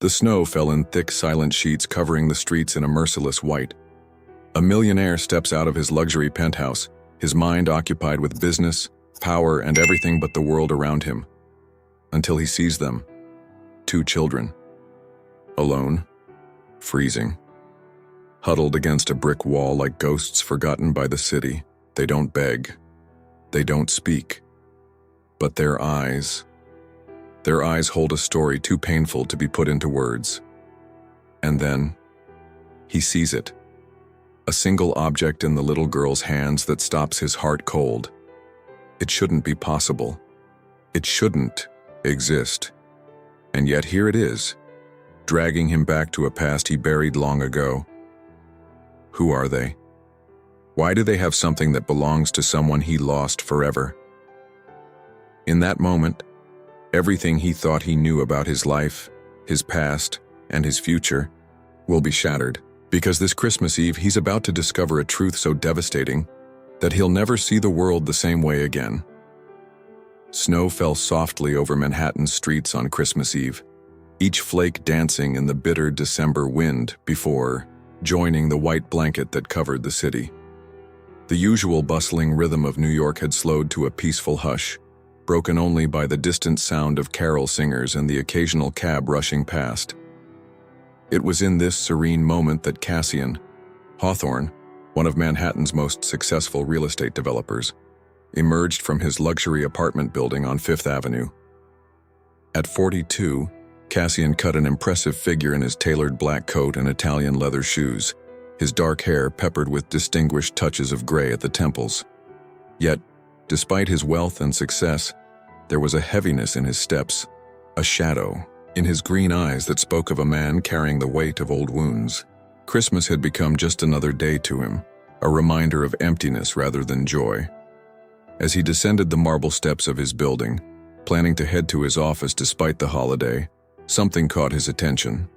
The snow fell in thick, silent sheets covering the streets in a merciless white. A millionaire steps out of his luxury penthouse, his mind occupied with business, power, and everything but the world around him. Until he sees them. 2 children. Alone. Freezing. Huddled against a brick wall like ghosts forgotten by the city. They don't beg. They don't speak. But their eyes hold a story too painful to be put into words. And then, he sees it. A single object in the little girl's hands that stops his heart cold. It shouldn't be possible. It shouldn't exist. And yet here it is, dragging him back to a past he buried long ago. Who are they? Why do they have something that belongs to someone he lost forever? In that moment, everything he thought he knew about his life, his past, and his future will be shattered, because this Christmas Eve he's about to discover a truth so devastating that he'll never see the world the same way again. Snow fell softly over Manhattan's streets on Christmas Eve, each flake dancing in the bitter December wind before joining the white blanket that covered the city. The usual bustling rhythm of New York had slowed to a peaceful hush, broken only by the distant sound of carol singers and the occasional cab rushing past. It was in this serene moment that Cassian Hawthorne, one of Manhattan's most successful real estate developers, emerged from his luxury apartment building on Fifth Avenue. At 42, Cassian cut an impressive figure in his tailored black coat and Italian leather shoes, his dark hair peppered with distinguished touches of gray at the temples. Yet, despite his wealth and success, there was a heaviness in his steps, a shadow in his green eyes that spoke of a man carrying the weight of old wounds. Christmas had become just another day to him, a reminder of emptiness rather than joy. As he descended the marble steps of his building, planning to head to his office despite the holiday, something caught his attention.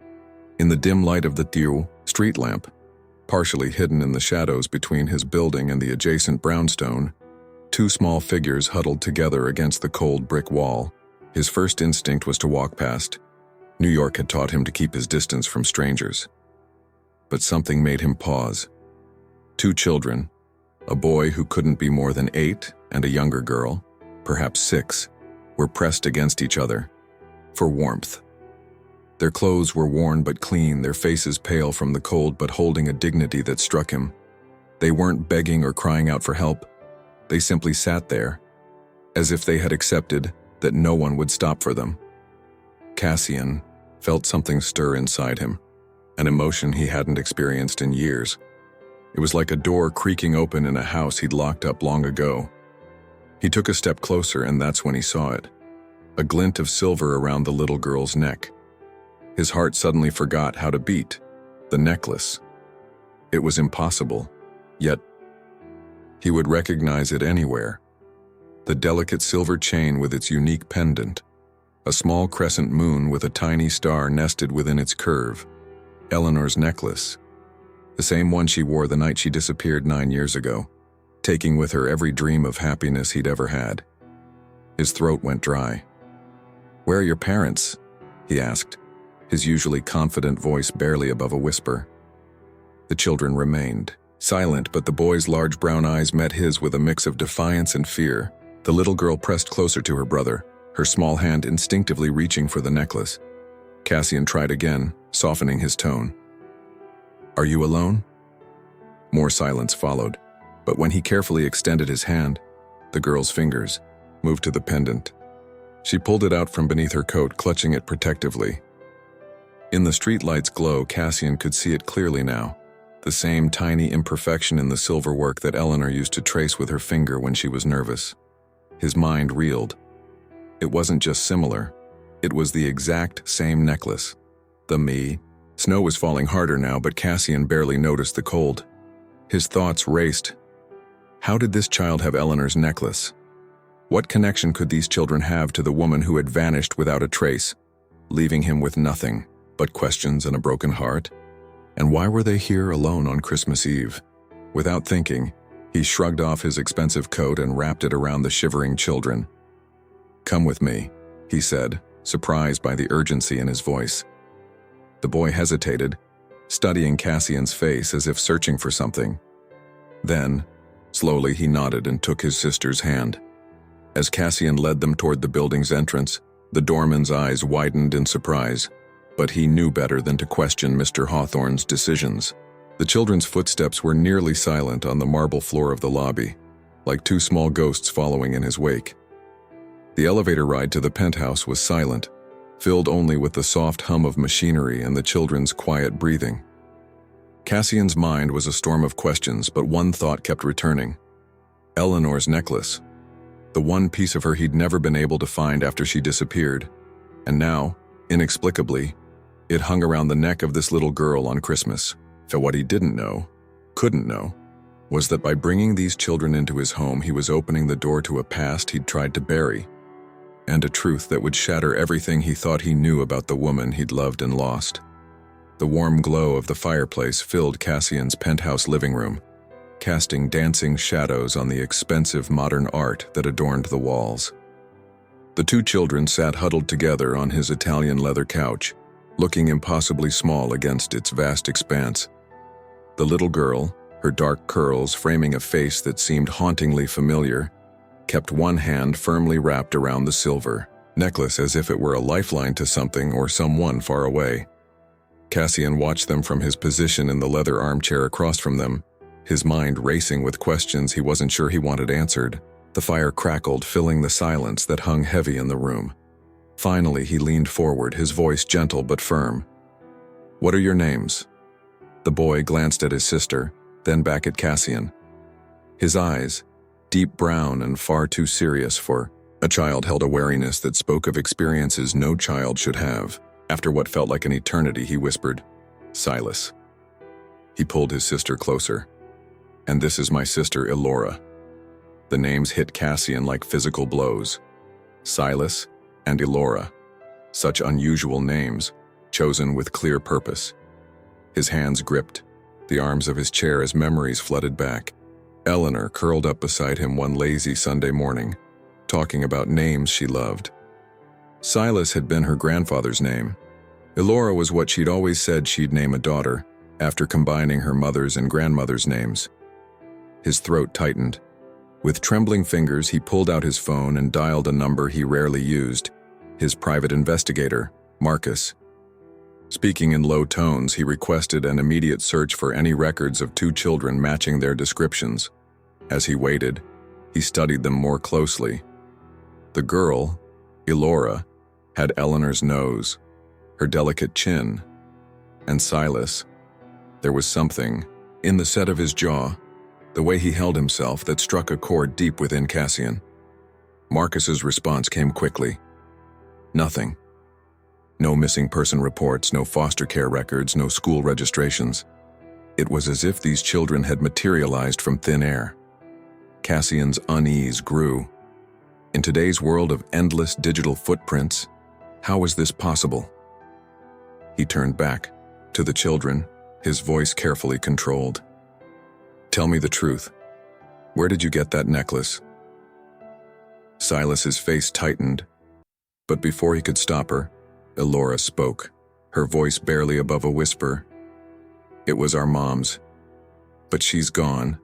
In the dim light of the Thieu street lamp, partially hidden in the shadows between his building and the adjacent brownstone, 2 small figures huddled together against the cold brick wall. His first instinct was to walk past. New York had taught him to keep his distance from strangers. But something made him pause. 2 children, a boy who couldn't be more than 8 and a younger girl, perhaps 6, were pressed against each other for warmth. Their clothes were worn but clean, their faces pale from the cold but holding a dignity that struck him. They weren't begging or crying out for help. They simply sat there, as if they had accepted that no one would stop for them. Cassian felt something stir inside him, an emotion he hadn't experienced in years. It was like a door creaking open in a house he'd locked up long ago. He took a step closer, and that's when he saw it. A glint of silver around the little girl's neck. His heart suddenly forgot how to beat. The necklace. It was impossible, yet he would recognize it anywhere. The delicate silver chain with its unique pendant. A small crescent moon with a tiny star nested within its curve. Eleanor's necklace. The same one she wore the night she disappeared 9 years ago, taking with her every dream of happiness he'd ever had. His throat went dry. "Where are your parents?" he asked, his usually confident voice barely above a whisper. The children remained silent, but the boy's large brown eyes met his with a mix of defiance and fear. The little girl pressed closer to her brother, her small hand instinctively reaching for the necklace. Cassian tried again, softening his tone. "Are you alone?" More silence followed, but when he carefully extended his hand, the girl's fingers moved to the pendant. She pulled it out from beneath her coat, clutching it protectively. In the streetlight's glow, Cassian could see it clearly now, the same tiny imperfection in the silver work that Eleanor used to trace with her finger when she was nervous. His mind reeled. It wasn't just similar, it was the exact same necklace. Snow was falling harder now, but Cassian barely noticed the cold. His thoughts raced. How did this child have Eleanor's necklace? What connection could these children have to the woman who had vanished without a trace, leaving him with nothing but questions and a broken heart? And why were they here alone on Christmas Eve? Without thinking, he shrugged off his expensive coat and wrapped it around the shivering children. "Come with me," he said, surprised by the urgency in his voice. The boy hesitated, studying Cassian's face as if searching for something. Then, slowly he nodded and took his sister's hand. As Cassian led them toward the building's entrance, the doorman's eyes widened in surprise, but he knew better than to question Mr. Hawthorne's decisions. The children's footsteps were nearly silent on the marble floor of the lobby, like two small ghosts following in his wake. The elevator ride to the penthouse was silent, filled only with the soft hum of machinery and the children's quiet breathing. Cassian's mind was a storm of questions, but one thought kept returning. Eleanor's necklace. The one piece of her he'd never been able to find after she disappeared. And now, inexplicably, it hung around the neck of this little girl on Christmas. So what he didn't know, couldn't know, was that by bringing these children into his home, he was opening the door to a past he'd tried to bury, and a truth that would shatter everything he thought he knew about the woman he'd loved and lost. The warm glow of the fireplace filled Cassian's penthouse living room, casting dancing shadows on the expensive modern art that adorned the walls. The two children sat huddled together on his Italian leather couch, looking impossibly small against its vast expanse. The little girl, her dark curls framing a face that seemed hauntingly familiar, kept one hand firmly wrapped around the silver necklace as if it were a lifeline to something or someone far away. Cassian watched them from his position in the leather armchair across from them, his mind racing with questions he wasn't sure he wanted answered. The fire crackled, filling the silence that hung heavy in the room. Finally, he leaned forward, his voice gentle but firm. "What are your names?" The boy glanced at his sister, then back at Cassian. His eyes, deep brown and far too serious for a child, held a wariness that spoke of experiences no child should have. After what felt like an eternity, he whispered, "Silas." He pulled his sister closer. "And this is my sister, Elora." The names hit Cassian like physical blows. Silas and Elora. Such unusual names, chosen with clear purpose. His hands gripped the arms of his chair as memories flooded back. Eleanor curled up beside him one lazy Sunday morning, talking about names she loved. Silas had been her grandfather's name. Elora was what she'd always said she'd name a daughter, after combining her mother's and grandmother's names. His throat tightened. With trembling fingers, he pulled out his phone and dialed a number he rarely used, his private investigator, Marcus. Speaking in low tones, he requested an immediate search for any records of two children matching their descriptions. As he waited, he studied them more closely. The girl, Elora, had Eleanor's nose, her delicate chin, and Silas. There was something in the set of his jaw, the way he held himself, that struck a chord deep within Cassian. Marcus's response came quickly. Nothing. No missing person reports, no foster care records, no school registrations. It was as if these children had materialized from thin air. Cassian's unease grew. In today's world of endless digital footprints, how was this possible? He turned back to the children, his voice carefully controlled. "Tell me the truth. Where did you get that necklace?" Silas's face tightened, but before he could stop her, Elora spoke, her voice barely above a whisper. "It was our mom's, but she's gone.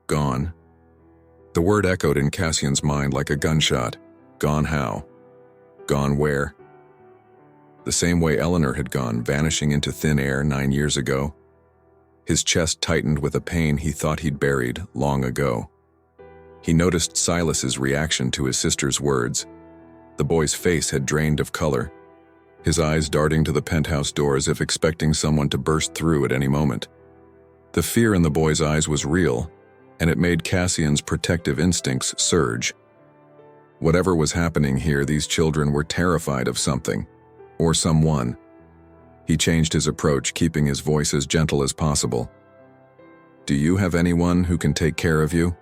Gone." The word echoed in Cassian's mind like a gunshot. Gone how? Gone where? The same way Eleanor had gone, vanishing into thin air 9 years ago. His chest tightened with a pain he thought he'd buried long ago. He noticed Silas's reaction to his sister's words. The boy's face had drained of color, his eyes darting to the penthouse door as if expecting someone to burst through at any moment. The fear in the boy's eyes was real, and it made Cassian's protective instincts surge. Whatever was happening here, these children were terrified of something, or someone. He changed his approach, keeping his voice as gentle as possible. "Do you have anyone who can take care of you?"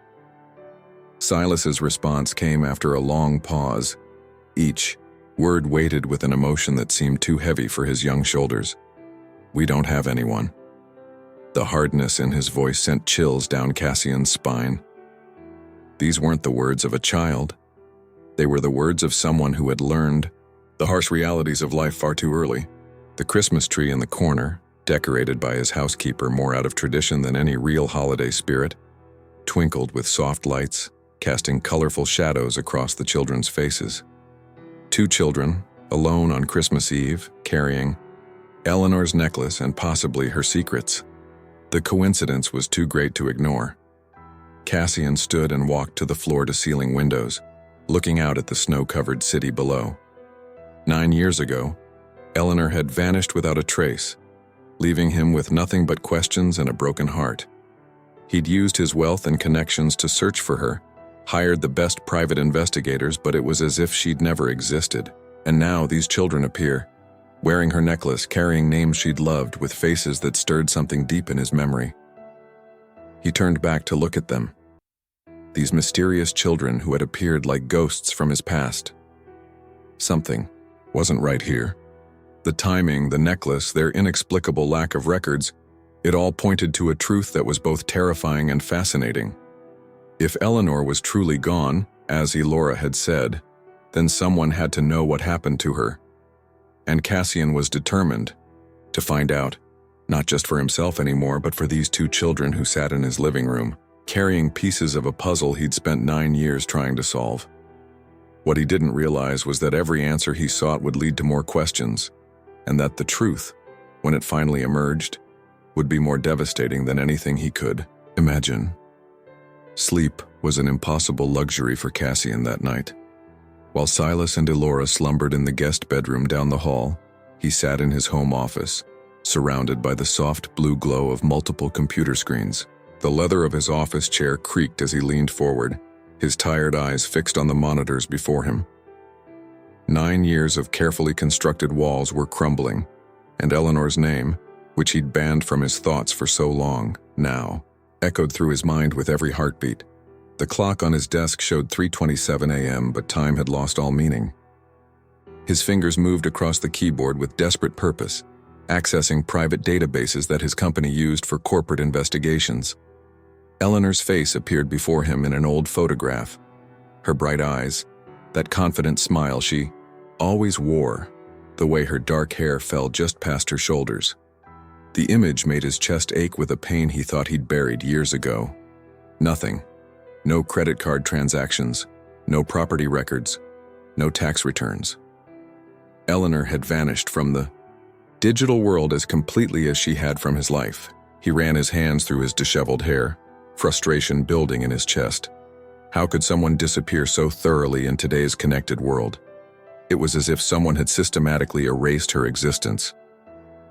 Silas's response came after a long pause. Each word weighted with an emotion that seemed too heavy for his young shoulders. "We don't have anyone." The hardness in his voice sent chills down Cassian's spine. These weren't the words of a child. They were the words of someone who had learned the harsh realities of life far too early. The Christmas tree in the corner, decorated by his housekeeper more out of tradition than any real holiday spirit, twinkled with soft lights, casting colorful shadows across the children's faces. Two children, alone on Christmas Eve, carrying Eleanor's necklace and possibly her secrets. The coincidence was too great to ignore. Cassian stood and walked to the floor-to-ceiling windows, looking out at the snow-covered city below. 9 years ago, Eleanor had vanished without a trace, leaving him with nothing but questions and a broken heart. He'd used his wealth and connections to search for her, hired the best private investigators, but it was as if she'd never existed. And now these children appear, wearing her necklace, carrying names she'd loved, with faces that stirred something deep in his memory. He turned back to look at them. These mysterious children who had appeared like ghosts from his past. Something wasn't right here. The timing, the necklace, their inexplicable lack of records, it all pointed to a truth that was both terrifying and fascinating. If Eleanor was truly gone, as Elora had said, then someone had to know what happened to her. And Cassian was determined to find out, not just for himself anymore, but for these two children who sat in his living room, carrying pieces of a puzzle he'd spent 9 years trying to solve. What he didn't realize was that every answer he sought would lead to more questions, and that the truth, when it finally emerged, would be more devastating than anything he could imagine. Sleep was an impossible luxury for Cassian that night. While Silas and Elora slumbered in the guest bedroom down the hall, he sat in his home office, surrounded by the soft blue glow of multiple computer screens. The leather of his office chair creaked as he leaned forward, his tired eyes fixed on the monitors before him. 9 years of carefully constructed walls were crumbling, and Eleanor's name, which he'd banned from his thoughts for so long, now echoed through his mind with every heartbeat. The clock on his desk showed 3:27 a.m., but time had lost all meaning. His fingers moved across the keyboard with desperate purpose, accessing private databases that his company used for corporate investigations. Eleanor's face appeared before him in an old photograph. Her bright eyes, that confident smile she always wore, the way her dark hair fell just past her shoulders. The image made his chest ache with a pain he thought he'd buried years ago. Nothing. No credit card transactions, no property records, no tax returns. Eleanor had vanished from the digital world as completely as she had from his life. He ran his hands through his disheveled hair, frustration building in his chest. How could someone disappear so thoroughly in today's connected world? It was as if someone had systematically erased her existence.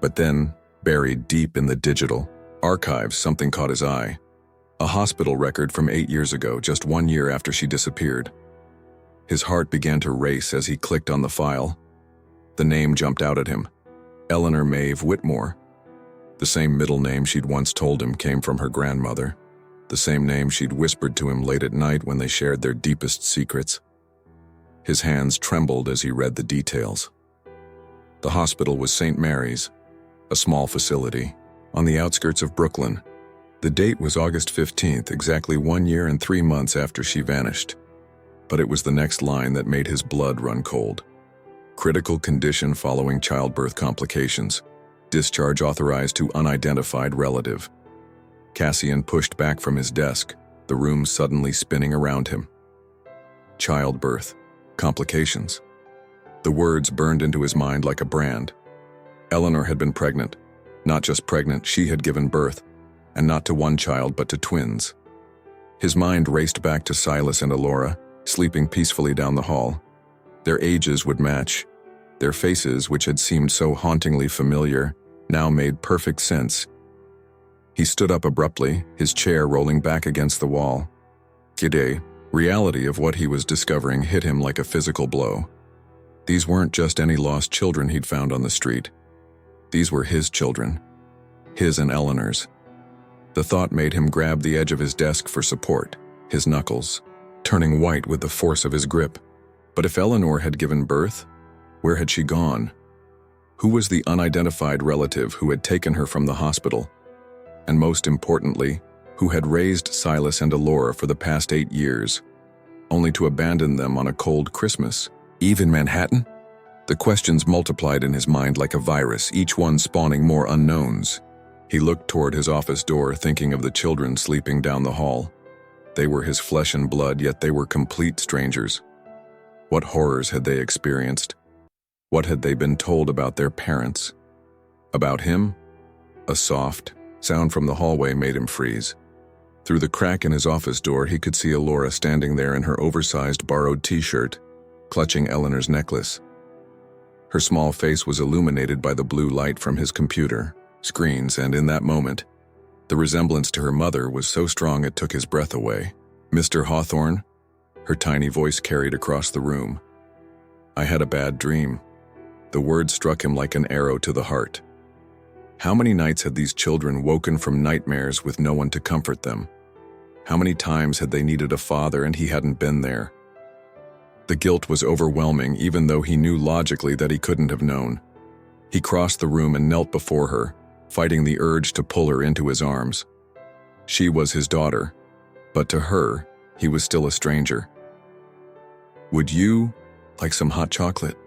But then, buried deep in the digital archives, something caught his eye. A hospital record from 8 years ago, just 1 year after she disappeared. His heart began to race as he clicked on the file. The name jumped out at him. Eleanor Maeve Whitmore. The same middle name she'd once told him came from her grandmother. The same name she'd whispered to him late at night when they shared their deepest secrets. His hands trembled as he read the details. The hospital was St. Mary's, a small facility, on the outskirts of Brooklyn. The date was August 15th, exactly 1 year and 3 months after she vanished. But it was the next line that made his blood run cold. Critical condition following childbirth complications. Discharge authorized to unidentified relative. Cassian pushed back from his desk, the room suddenly spinning around him. Childbirth. Complications. The words burned into his mind like a brand. Eleanor had been pregnant. Not just pregnant, she had given birth. And not to one child, but to twins. His mind raced back to Silas and Elora, sleeping peacefully down the hall. Their ages would match. Their faces, which had seemed so hauntingly familiar, now made perfect sense. He stood up abruptly, his chair rolling back against the wall. G'day. Reality of what he was discovering hit him like a physical blow. These weren't just any lost children he'd found on the street. These were his children. His and Eleanor's. The thought made him grab the edge of his desk for support, his knuckles turning white with the force of his grip. But if Eleanor had given birth, where had she gone? Who was the unidentified relative who had taken her from the hospital? And most importantly, who had raised Silas and Elora for the past 8 years, only to abandon them on a cold Christmas Eve in Manhattan? The questions multiplied in his mind like a virus, each one spawning more unknowns. He looked toward his office door, thinking of the children sleeping down the hall. They were his flesh and blood, yet they were complete strangers. What horrors had they experienced? What had they been told about their parents? About him? A soft sound from the hallway made him freeze. Through the crack in his office door, he could see Elora standing there in her oversized borrowed t-shirt, clutching Eleanor's necklace. Her small face was illuminated by the blue light from his computer screens, and in that moment, the resemblance to her mother was so strong it took his breath away. "Mr. Hawthorne?" Her tiny voice carried across the room. "I had a bad dream." The word struck him like an arrow to the heart. How many nights had these children woken from nightmares with no one to comfort them? How many times had they needed a father and he hadn't been there? The guilt was overwhelming, even though he knew logically that he couldn't have known. He crossed the room and knelt before her, fighting the urge to pull her into his arms. She was his daughter, but to her, he was still a stranger. "Would you like some hot chocolate?"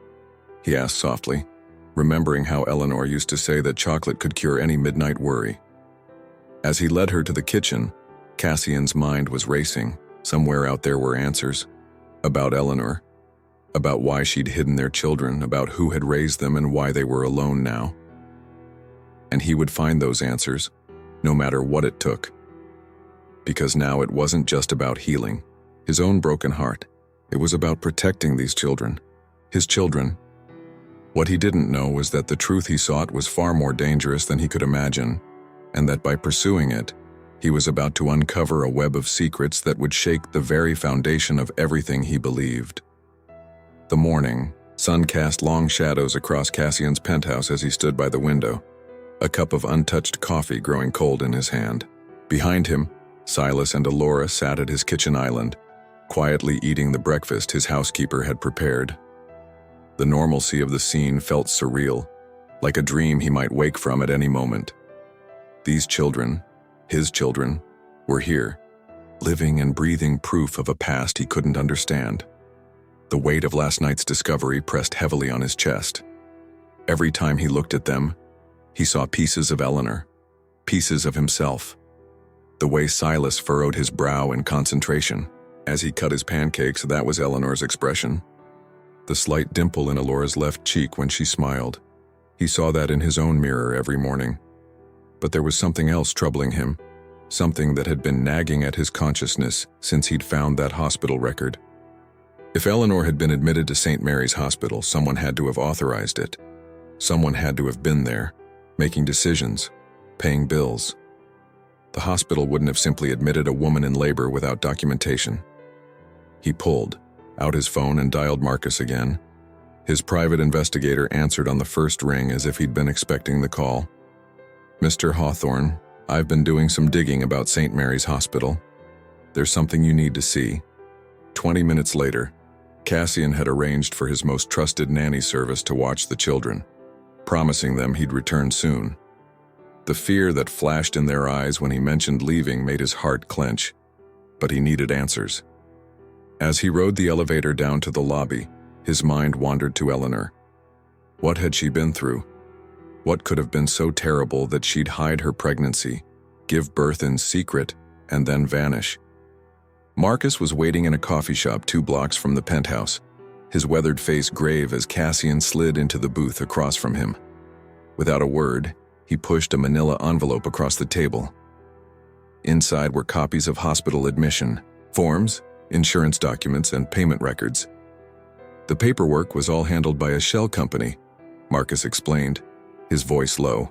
he asked softly, remembering how Eleanor used to say that chocolate could cure any midnight worry. As he led her to the kitchen, Cassian's mind was racing. Somewhere out there were answers. About Eleanor. About why she'd hidden their children, about who had raised them and why they were alone now. And he would find those answers, no matter what it took. Because now it wasn't just about healing his own broken heart. It was about protecting these children. His children. What he didn't know was that the truth he sought was far more dangerous than he could imagine, and that by pursuing it, he was about to uncover a web of secrets that would shake the very foundation of everything he believed. The morning sun cast long shadows across Cassian's penthouse as he stood by the window, a cup of untouched coffee growing cold in his hand. Behind him, Silas and Elora sat at his kitchen island, quietly eating the breakfast his housekeeper had prepared. The normalcy of the scene felt surreal, like a dream he might wake from at any moment. These children, his children, were here, living and breathing proof of a past he couldn't understand. The weight of last night's discovery pressed heavily on his chest. Every time he looked at them, he saw pieces of Eleanor, pieces of himself. The way Silas furrowed his brow in concentration. As he cut his pancakes, that was Eleanor's expression. The slight dimple in Elora's left cheek when she smiled. He saw that in his own mirror every morning. But there was something else troubling him, something that had been nagging at his consciousness since he'd found that hospital record. If Eleanor had been admitted to St. Mary's Hospital, someone had to have authorized it. Someone had to have been there, making decisions, paying bills. The hospital wouldn't have simply admitted a woman in labor without documentation. He pulled out his phone and dialed Marcus again. His private investigator answered on the first ring as if he'd been expecting the call. "Mr. Hawthorne, I've been doing some digging about St. Mary's Hospital. There's something you need to see." 20 minutes later, Cassian had arranged for his most trusted nanny service to watch the children, promising them he'd return soon. The fear that flashed in their eyes when he mentioned leaving made his heart clench, but he needed answers. As he rode the elevator down to the lobby, his mind wandered to Eleanor. What had she been through? What could have been so terrible that she'd hide her pregnancy, give birth in secret, and then vanish? Marcus was waiting in a coffee shop 2 blocks from the penthouse, his weathered face grave as Cassian slid into the booth across from him. Without a word, he pushed a manila envelope across the table. Inside were copies of hospital admission, forms, insurance documents, and payment records. The paperwork was all handled by a shell company, Marcus explained, his voice low.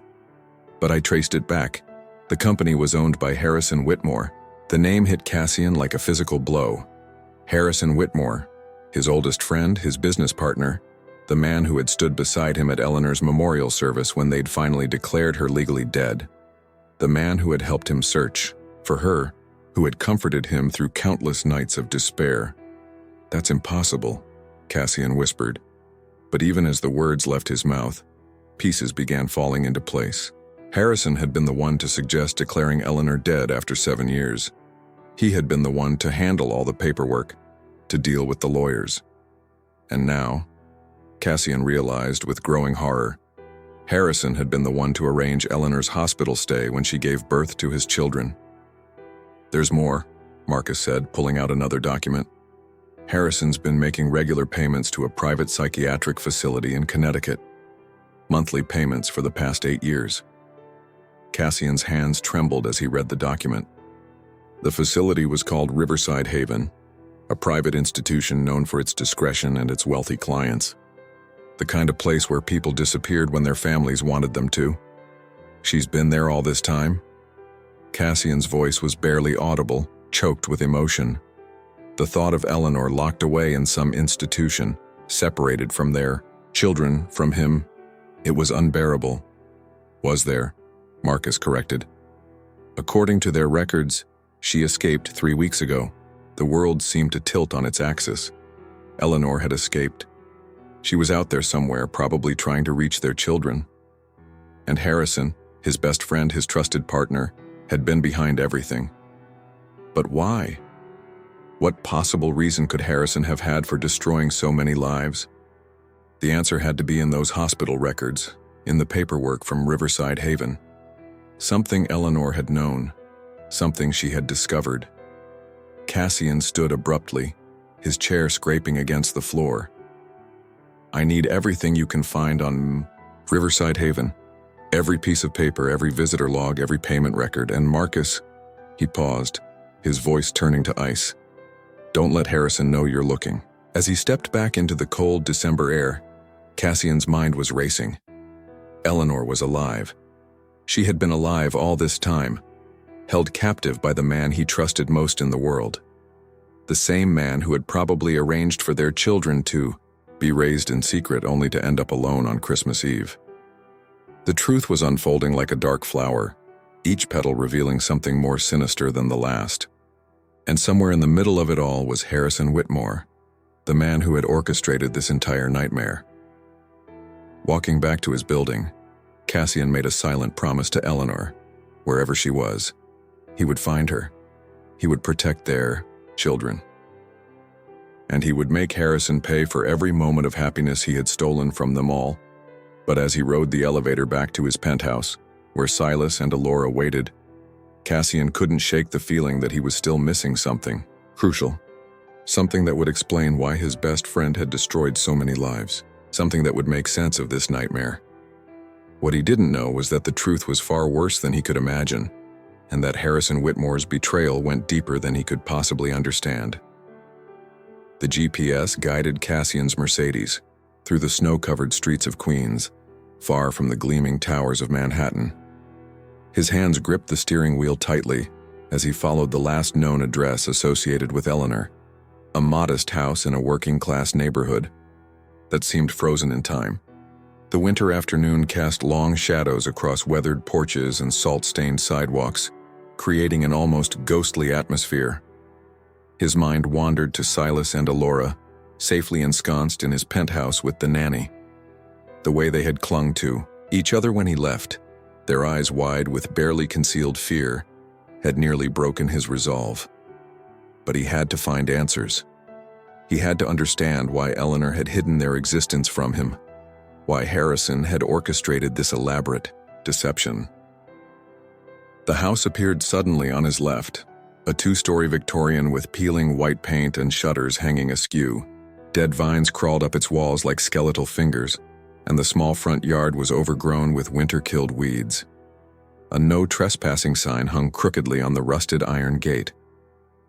But I traced it back. The company was owned by Harrison Whitmore. The name hit Cassian like a physical blow. Harrison Whitmore, his oldest friend, his business partner, the man who had stood beside him at Eleanor's memorial service when they'd finally declared her legally dead. The man who had helped him search for her, who had comforted him through countless nights of despair. "That's impossible," Cassian whispered. But even as the words left his mouth, pieces began falling into place. Harrison had been the one to suggest declaring Eleanor dead after 7 years. He had been the one to handle all the paperwork, to deal with the lawyers. And now, Cassian realized with growing horror. Harrison had been the one to arrange Eleanor's hospital stay when she gave birth to his children. "There's more," Marcus said, pulling out another document. "Harrison's been making regular payments to a private psychiatric facility in Connecticut. Monthly payments for the past 8 years. Cassian's hands trembled as he read the document. The facility was called Riverside Haven, a private institution known for its discretion and its wealthy clients. The kind of place where people disappeared when their families wanted them to. She's been there all this time?" Cassian's voice was barely audible, choked with emotion. The thought of Eleanor locked away in some institution, separated from their children, from him, it was unbearable. "Was there?" Marcus corrected. "According to their records, she escaped 3 weeks ago." The world seemed to tilt on its axis. Eleanor had escaped. She was out there somewhere, probably trying to reach their children. And Harrison, his best friend, his trusted partner, had been behind everything. But why? What possible reason could Harrison have had for destroying so many lives? The answer had to be in those hospital records, in the paperwork from Riverside Haven. Something Eleanor had known, something she had discovered. Cassian stood abruptly, his chair scraping against the floor. "I need everything you can find on Riverside Haven. Every piece of paper, every visitor log, every payment record, and Marcus..." He paused, his voice turning to ice. "Don't let Harrison know you're looking." As he stepped back into the cold December air, Cassian's mind was racing. Eleanor was alive. She had been alive all this time, held captive by the man he trusted most in the world. The same man who had probably arranged for their children to be raised in secret only to end up alone on Christmas Eve. The truth was unfolding like a dark flower, each petal revealing something more sinister than the last. And somewhere in the middle of it all was Harrison Whitmore, the man who had orchestrated this entire nightmare. Walking back to his building, Cassian made a silent promise to Eleanor. Wherever she was, he would find her. He would protect their children. And he would make Harrison pay for every moment of happiness he had stolen from them all. But as he rode the elevator back to his penthouse, where Silas and Alora waited, Cassian couldn't shake the feeling that he was still missing something crucial. Something that would explain why his best friend had destroyed so many lives. Something that would make sense of this nightmare. What he didn't know was that the truth was far worse than he could imagine, and that Harrison Whitmore's betrayal went deeper than he could possibly understand. The GPS guided Cassian's Mercedes through the snow-covered streets of Queens, far from the gleaming towers of Manhattan. His hands gripped the steering wheel tightly as he followed the last known address associated with Eleanor, a modest house in a working-class neighborhood that seemed frozen in time. The winter afternoon cast long shadows across weathered porches and salt-stained sidewalks, creating an almost ghostly atmosphere. His mind wandered to Silas and Alora, safely ensconced in his penthouse with the nanny. The way they had clung to each other when he left, their eyes wide with barely concealed fear, had nearly broken his resolve. But he had to find answers. He had to understand why Eleanor had hidden their existence from him, why Harrison had orchestrated this elaborate deception. The house appeared suddenly on his left, a 2-story Victorian with peeling white paint and shutters hanging askew. Dead vines crawled up its walls like skeletal fingers, and the small front yard was overgrown with winter-killed weeds. A no trespassing sign hung crookedly on the rusted iron gate.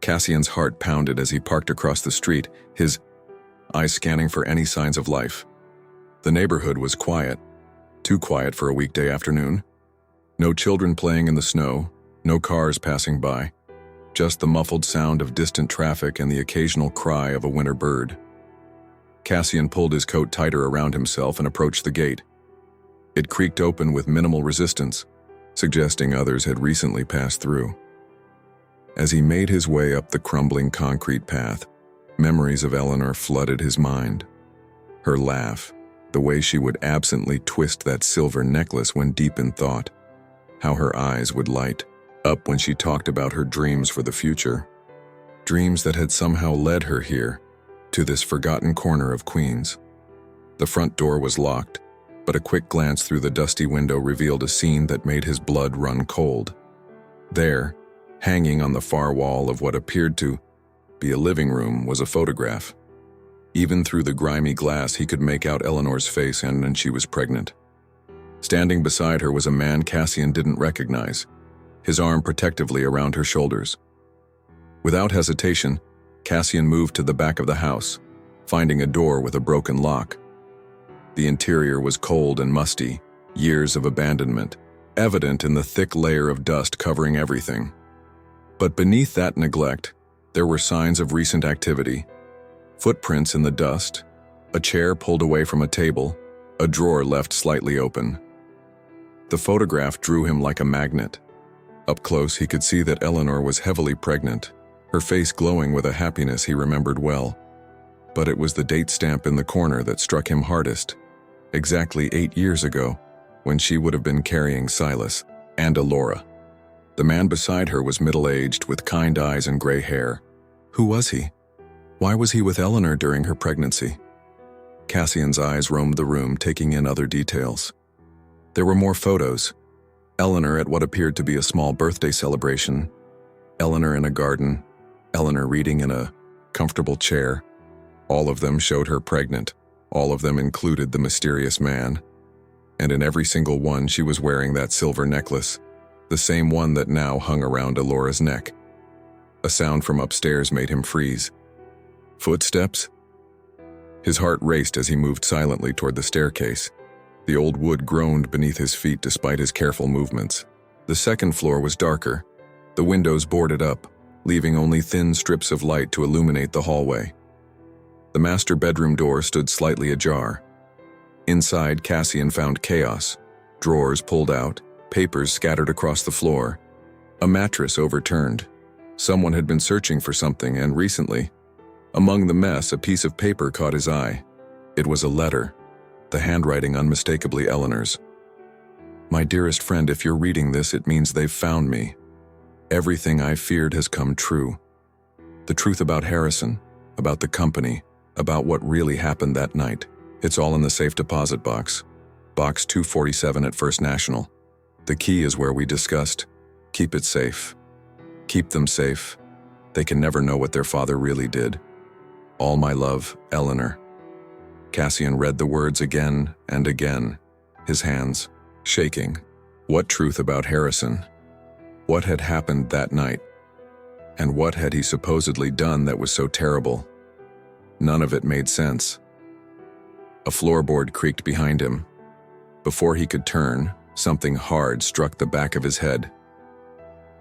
Cassian's heart pounded as he parked across the street, his eyes scanning for any signs of life. The neighborhood was quiet, too quiet for a weekday afternoon. No children playing in the snow, no cars passing by, just the muffled sound of distant traffic and the occasional cry of a winter bird. Cassian pulled his coat tighter around himself and approached the gate. It creaked open with minimal resistance, suggesting others had recently passed through. As he made his way up the crumbling concrete path, memories of Eleanor flooded his mind. Her laugh, the way she would absently twist that silver necklace when deep in thought, how her eyes would light up when she talked about her dreams for the future, dreams that had somehow led her here, to this forgotten corner of Queens. The front door was locked, but a quick glance through the dusty window revealed a scene that made his blood run cold. There, hanging on the far wall of what appeared to be a living room, was a photograph. Even through the grimy glass, he could make out Eleanor's face, and she was pregnant. Standing beside her was a man Cassian didn't recognize, his arm protectively around her shoulders. Without hesitation, Cassian moved to the back of the house, finding a door with a broken lock. The interior was cold and musty, years of abandonment, evident in the thick layer of dust covering everything. But beneath that neglect, there were signs of recent activity. Footprints in the dust, a chair pulled away from a table, a drawer left slightly open. The photograph drew him like a magnet. Up close, he could see that Eleanor was heavily pregnant, her face glowing with a happiness he remembered well. But it was the date stamp in the corner that struck him hardest. Exactly 8 years ago, when she would have been carrying Silas and Alora. The man beside her was middle-aged, with kind eyes and gray hair. Who was he? Why was he with Eleanor during her pregnancy? Cassian's eyes roamed the room, taking in other details. There were more photos. Eleanor at what appeared to be a small birthday celebration. Eleanor in a garden. Eleanor reading in a comfortable chair. All of them showed her pregnant. All of them included the mysterious man. And in every single one, she was wearing that silver necklace, the same one that now hung around Alora's neck. A sound from upstairs made him freeze. Footsteps? His heart raced as he moved silently toward the staircase. The old wood groaned beneath his feet despite his careful movements. The second floor was darker, the windows boarded up, leaving only thin strips of light to illuminate the hallway. The master bedroom door stood slightly ajar. Inside, Cassian found chaos. Drawers pulled out, papers scattered across the floor. A mattress overturned. Someone had been searching for something, and recently, among the mess, a piece of paper caught his eye. It was a letter, the handwriting unmistakably Eleanor's. My dearest friend, if you're reading this, it means they've found me. Everything I feared has come true. The truth about Harrison, about the company, about what really happened that night. It's all in the safe deposit box. Box 247 at First National. The key is where we discussed. Keep it safe. Keep them safe. They can never know what their father really did. All my love, Eleanor. Cassian read the words again and again, his hands shaking. What truth about Harrison? What had happened that night? And what had he supposedly done that was so terrible? None of it made sense. A floorboard creaked behind him. Before he could turn, something hard struck the back of his head.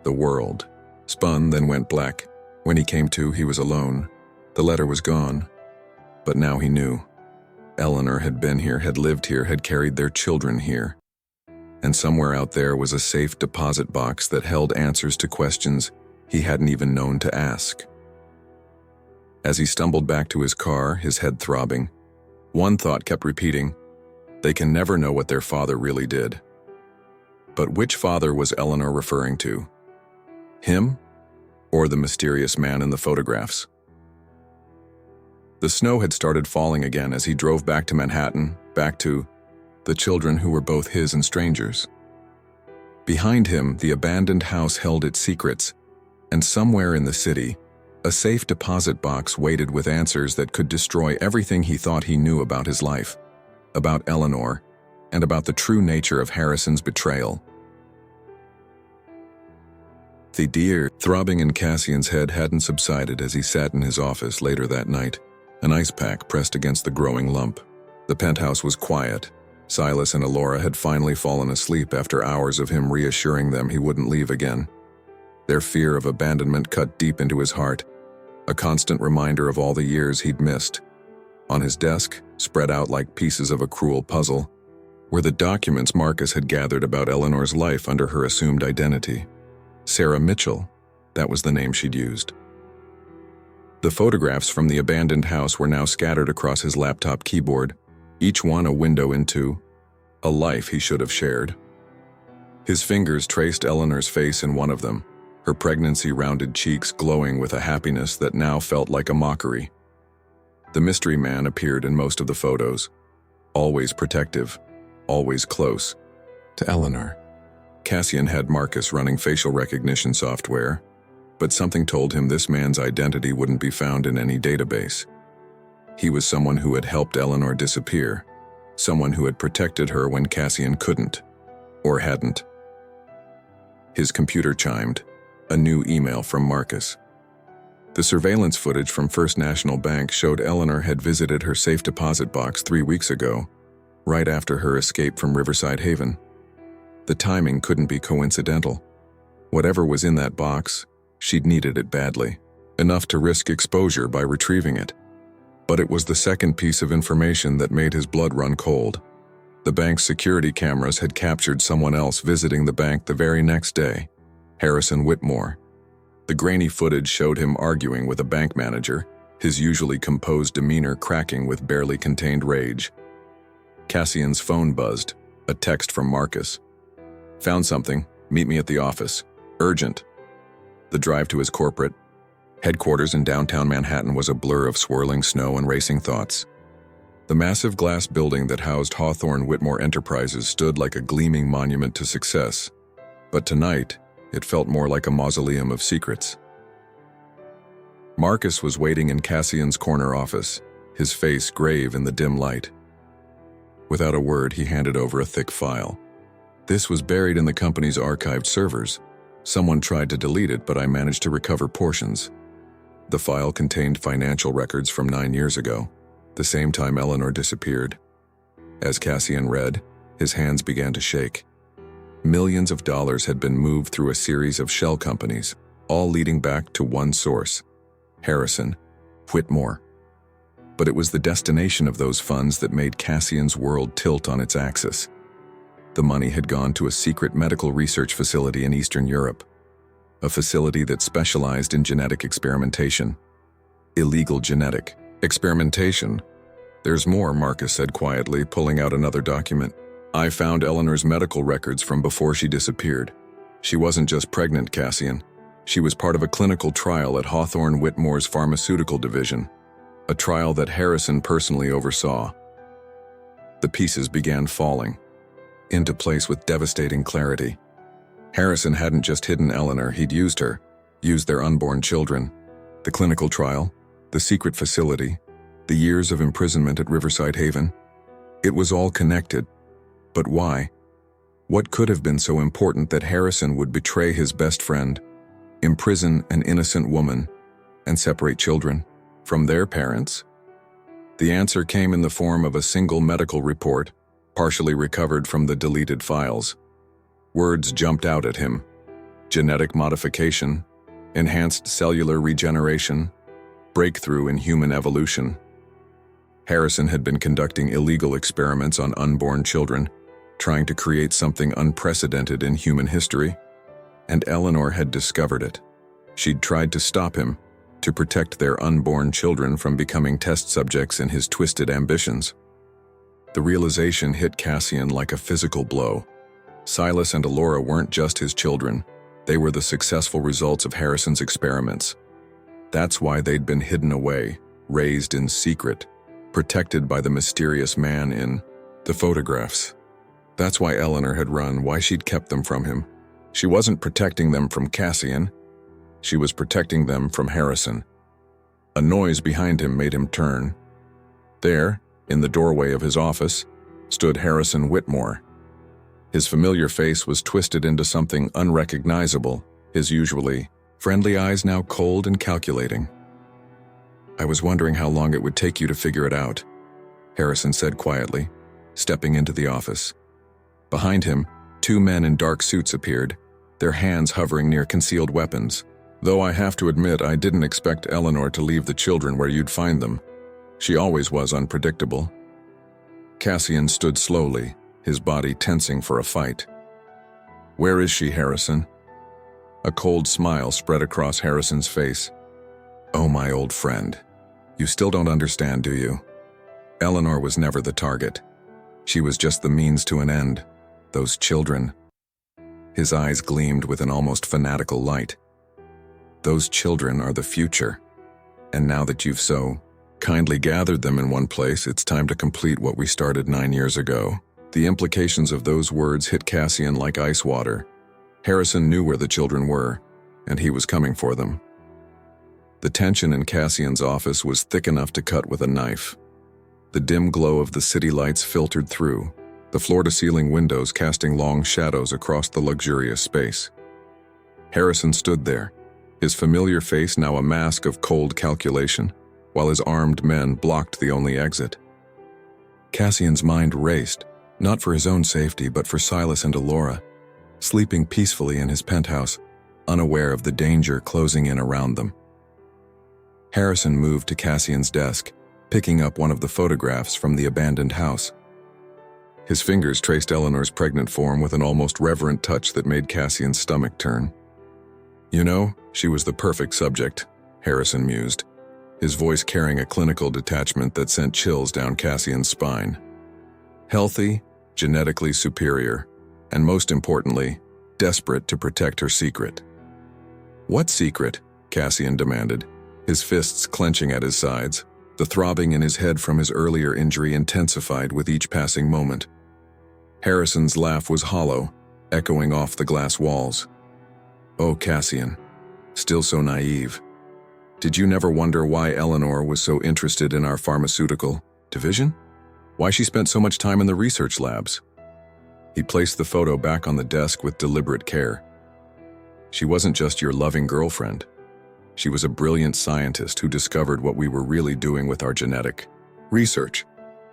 The world spun, then went black. When he came to, he was alone. The letter was gone. But now he knew. Eleanor had been here, had lived here, had carried their children here. And somewhere out there was a safe deposit box that held answers to questions he hadn't even known to ask. As he stumbled back to his car, his head throbbing, one thought kept repeating, they can never know what their father really did. But which father was Eleanor referring to? Him, or the mysterious man in the photographs? The snow had started falling again as he drove back to Manhattan, back to the children who were both his and strangers. Behind him, the abandoned house held its secrets, and somewhere in the city, a safe deposit box waited with answers that could destroy everything he thought he knew about his life, about Eleanor, and about the true nature of Harrison's betrayal. The deer throbbing in Cassian's head hadn't subsided as he sat in his office later that night, an ice pack pressed against the growing lump. The penthouse was quiet. Silas and Alora had finally fallen asleep after hours of him reassuring them he wouldn't leave again. Their fear of abandonment cut deep into his heart, a constant reminder of all the years he'd missed. On his desk, spread out like pieces of a cruel puzzle, were the documents Marcus had gathered about Eleanor's life under her assumed identity. Sarah Mitchell, that was the name she'd used. The photographs from the abandoned house were now scattered across his laptop keyboard, each one a window into a life he should have shared. His fingers traced Eleanor's face in one of them, her pregnancy-rounded cheeks glowing with a happiness that now felt like a mockery. The mystery man appeared in most of the photos, always protective, always close. To Eleanor. Cassian had Marcus running facial recognition software, but something told him this man's identity wouldn't be found in any database. He was someone who had helped Eleanor disappear, someone who had protected her when Cassian couldn't, or hadn't. His computer chimed, a new email from Marcus. The surveillance footage from First National Bank showed Eleanor had visited her safe deposit box 3 weeks ago, right after her escape from Riverside Haven. The timing couldn't be coincidental. Whatever was in that box, she'd needed it badly, enough to risk exposure by retrieving it. But it was the second piece of information that made his blood run cold. The bank's security cameras had captured someone else visiting the bank the very next day, Harrison Whitmore. The grainy footage showed him arguing with a bank manager, his usually composed demeanor cracking with barely contained rage. Cassian's phone buzzed, a text from Marcus. "Found something. Meet me at the office. Urgent." The drive to his corporate headquarters in downtown Manhattan was a blur of swirling snow and racing thoughts. The massive glass building that housed Hawthorne Whitmore Enterprises stood like a gleaming monument to success. But tonight, it felt more like a mausoleum of secrets. Marcus was waiting in Cassian's corner office, his face grave in the dim light. Without a word, he handed over a thick file. "This was buried in the company's archived servers. Someone tried to delete it, but I managed to recover portions." The file contained financial records from 9 years ago, the same time Eleanor disappeared. As Cassian read, his hands began to shake. Millions of dollars had been moved through a series of shell companies, all leading back to one source: Harrison Whitmore. But it was the destination of those funds that made Cassian's world tilt on its axis. The money had gone to a secret medical research facility in Eastern Europe, a facility that specialized in genetic experimentation. Illegal genetic experimentation. "There's more," Marcus said quietly, pulling out another document. "I found Eleanor's medical records from before she disappeared. She wasn't just pregnant, Cassian. She was part of a clinical trial at Hawthorne Whitmore's pharmaceutical division, a trial that Harrison personally oversaw." The pieces began falling into place with devastating clarity. Harrison hadn't just hidden Eleanor, he'd used her, used their unborn children. The clinical trial, the secret facility, the years of imprisonment at Riverside Haven. It was all connected. But why? What could have been so important that Harrison would betray his best friend, imprison an innocent woman, and separate children from their parents? The answer came in the form of a single medical report, partially recovered from the deleted files. Words jumped out at him: genetic modification, enhanced cellular regeneration, breakthrough in human evolution. Harrison had been conducting illegal experiments on unborn children, trying to create something unprecedented in human history, and Eleanor had discovered it. She'd tried to stop him, to protect their unborn children from becoming test subjects in his twisted ambitions. The realization hit Cassian like a physical blow. Silas and Alora weren't just his children, they were the successful results of Harrison's experiments. That's why they'd been hidden away, raised in secret, protected by the mysterious man in the photographs. That's why Eleanor had run, why she'd kept them from him. She wasn't protecting them from Cassian, she was protecting them from Harrison. A noise behind him made him turn. There, in the doorway of his office, stood Harrison Whitmore. His familiar face was twisted into something unrecognizable, his usually friendly eyes now cold and calculating. "I was wondering how long it would take you to figure it out," Harrison said quietly, stepping into the office. Behind him, 2 men in dark suits appeared, their hands hovering near concealed weapons. "Though I have to admit I didn't expect Eleanor to leave the children where you'd find them. She always was unpredictable." Cassian stood slowly, his body tensing for a fight. "Where is she, Harrison?" A cold smile spread across Harrison's face. "Oh, my old friend. You still don't understand, do you? Eleanor was never the target. She was just the means to an end. Those children." His eyes gleamed with an almost fanatical light. "Those children are the future. And now that you've so kindly gathered them in one place. It's time to complete what we started 9 years ago. The implications of those words hit Cassian like ice water. Harrison knew where the children were, and he was coming for them. The tension in Cassian's office was thick enough to cut with a knife. The dim glow of the city lights filtered through, the floor-to-ceiling windows casting long shadows across the luxurious space. Harrison stood there, his familiar face now a mask of cold calculation, while his armed men blocked the only exit. Cassian's mind raced, not for his own safety but for Silas and Alora, sleeping peacefully in his penthouse, unaware of the danger closing in around them. Harrison moved to Cassian's desk, picking up one of the photographs from the abandoned house. His fingers traced Eleanor's pregnant form with an almost reverent touch that made Cassian's stomach turn. "You know, she was the perfect subject," Harrison mused, his voice carrying a clinical detachment that sent chills down Cassian's spine. Healthy, genetically superior, and most importantly, desperate to protect her secret. "What secret?" Cassian demanded, his fists clenching at his sides. The throbbing in his head from his earlier injury intensified with each passing moment. Harrison's laugh was hollow, echoing off the glass walls. "Oh, Cassian, still so naive. Did you never wonder why Eleanor was so interested in our pharmaceutical division? Why she spent so much time in the research labs?" He placed the photo back on the desk with deliberate care. "She wasn't just your loving girlfriend. She was a brilliant scientist who discovered what we were really doing with our genetic research.